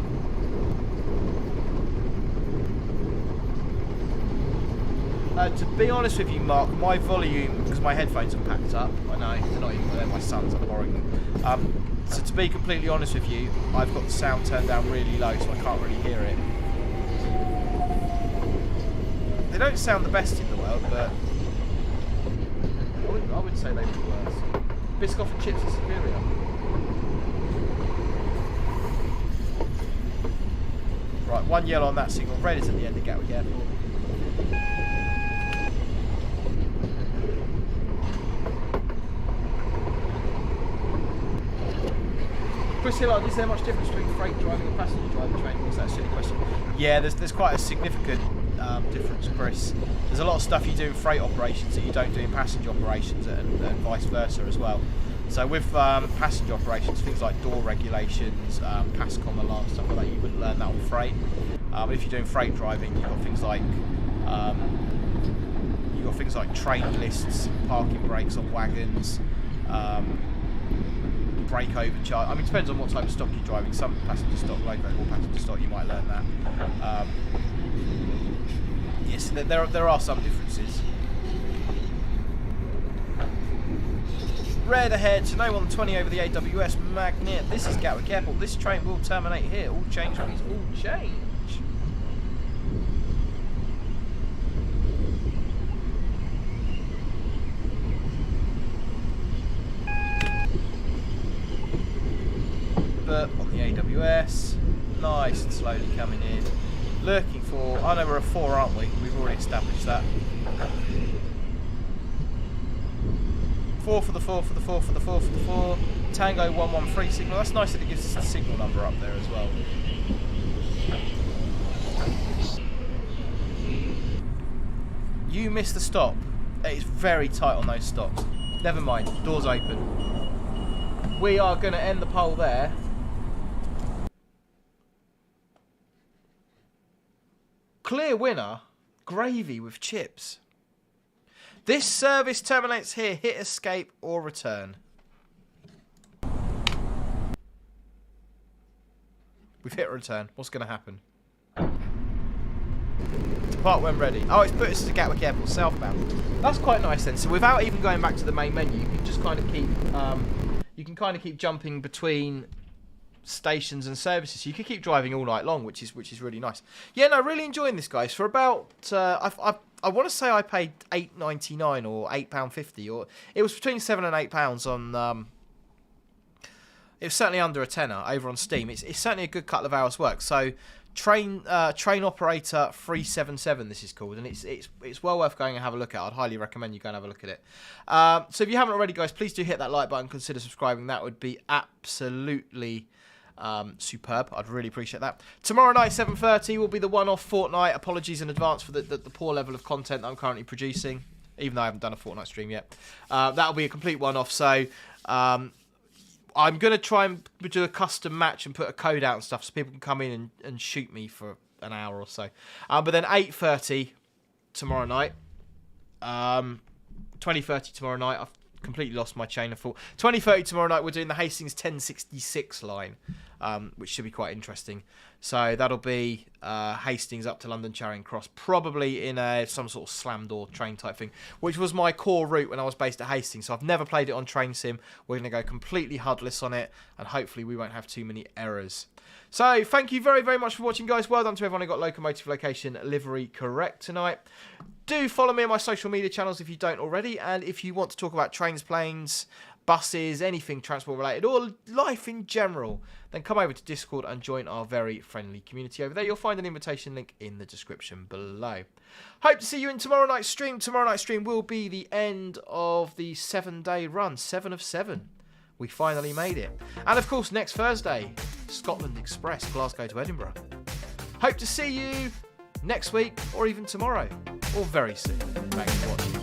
To be honest with you, Mark, my volume, because my headphones are packed up, I know, they're not even, they're my son's, I'm borrowing them. So to be completely honest with you, I've got the sound turned down really low, so I can't really hear it. They don't sound the best in the world, but I wouldn't say they were worse. Biscoff and chips are superior. Right, 1 yellow on that signal. Red is at the end of Gatwick Airport. Chris Hillard, is there much difference between freight driving and passenger driving training? Is that a silly question? Yeah, there's quite a significant difference, Chris. There's a lot of stuff you do in freight operations that you don't do in passenger operations, and vice versa as well. So with passenger operations, things like door regulations, PASCOM alarms, stuff like that, you wouldn't learn that on freight. If you're doing freight driving, you've got things like got things like train lists, parking brakes on wagons, brake overcharge. I mean, it depends on what type of stock you're driving. Some passenger stock, loco or passenger stock, you might learn that. Yes, there are some differences. Red ahead, so no 120 over the AWS Magnet. This is Gatwick Airport. This train will terminate here. All change, please. All change. But on the AWS, nice and slowly coming in. Looking for, I know we're a 4, aren't we? We've already established that. 4 for the 4 for the 4 for the 4 for the 4. Tango 113 signal. That's nice that it gives us the signal number up there as well. You missed the stop. It is very tight on those stops. Never mind. Doors open. We are going to end the poll there. Clear winner. Gravy with chips. This service terminates here. Hit escape or return. We've hit return. What's going to happen? Depart when ready. Oh, it's put us to Gatwick Airport southbound. That's quite nice then. So without even going back to the main menu, you can just kind of keep jumping between stations and services. So you can keep driving all night long, which is really nice. Yeah, no, really enjoying this, guys. For about I want to say I paid £8.99 or £8.50, or it was between £7 and £8 on. It was certainly under a tenner over on Steam. It's certainly a good couple of hours' work. So train operator 377, this is called, and it's well worth going and have a look at. I'd highly recommend you go and have a look at it. So if you haven't already, guys, please do hit that like button. Consider subscribing. That would be absolutely superb. I'd really appreciate that. Tomorrow night 7:30 will be the one-off Fortnite. Apologies in advance for the poor level of content that I'm currently producing, even though I haven't done a Fortnite stream yet. That'll be a complete one-off. So I'm going to try and do a custom match and put a code out and stuff so people can come in and shoot me for an hour or so. But then 8:30 tomorrow night, 20:30 tomorrow night, I've completely lost my chain of thought. 20:30 tomorrow night, we're doing the Hastings 1066 line, which should be quite interesting. So that'll be Hastings up to London Charing Cross, probably in some sort of slam door train type thing, which was my core route when I was based at Hastings. So I've never played it on Train Sim. We're going to go completely HUDless on it, and hopefully we won't have too many errors. So thank you very, very much for watching, guys. Well done to everyone who got Locomotive location livery correct tonight. Do follow me on my social media channels if you don't already, and if you want to talk about trains, planes, buses, anything transport related, or life in general, then come over to Discord and join our very friendly community over there. You'll find an invitation link in the description below. Hope to see you in tomorrow night's stream. Tomorrow night's stream will be the end of the 7-day run, 7 of 7. We finally made it. And of course, next Thursday, Scotland Express, Glasgow to Edinburgh. Hope to see you next week, or even tomorrow, or very soon. Thanks for watching.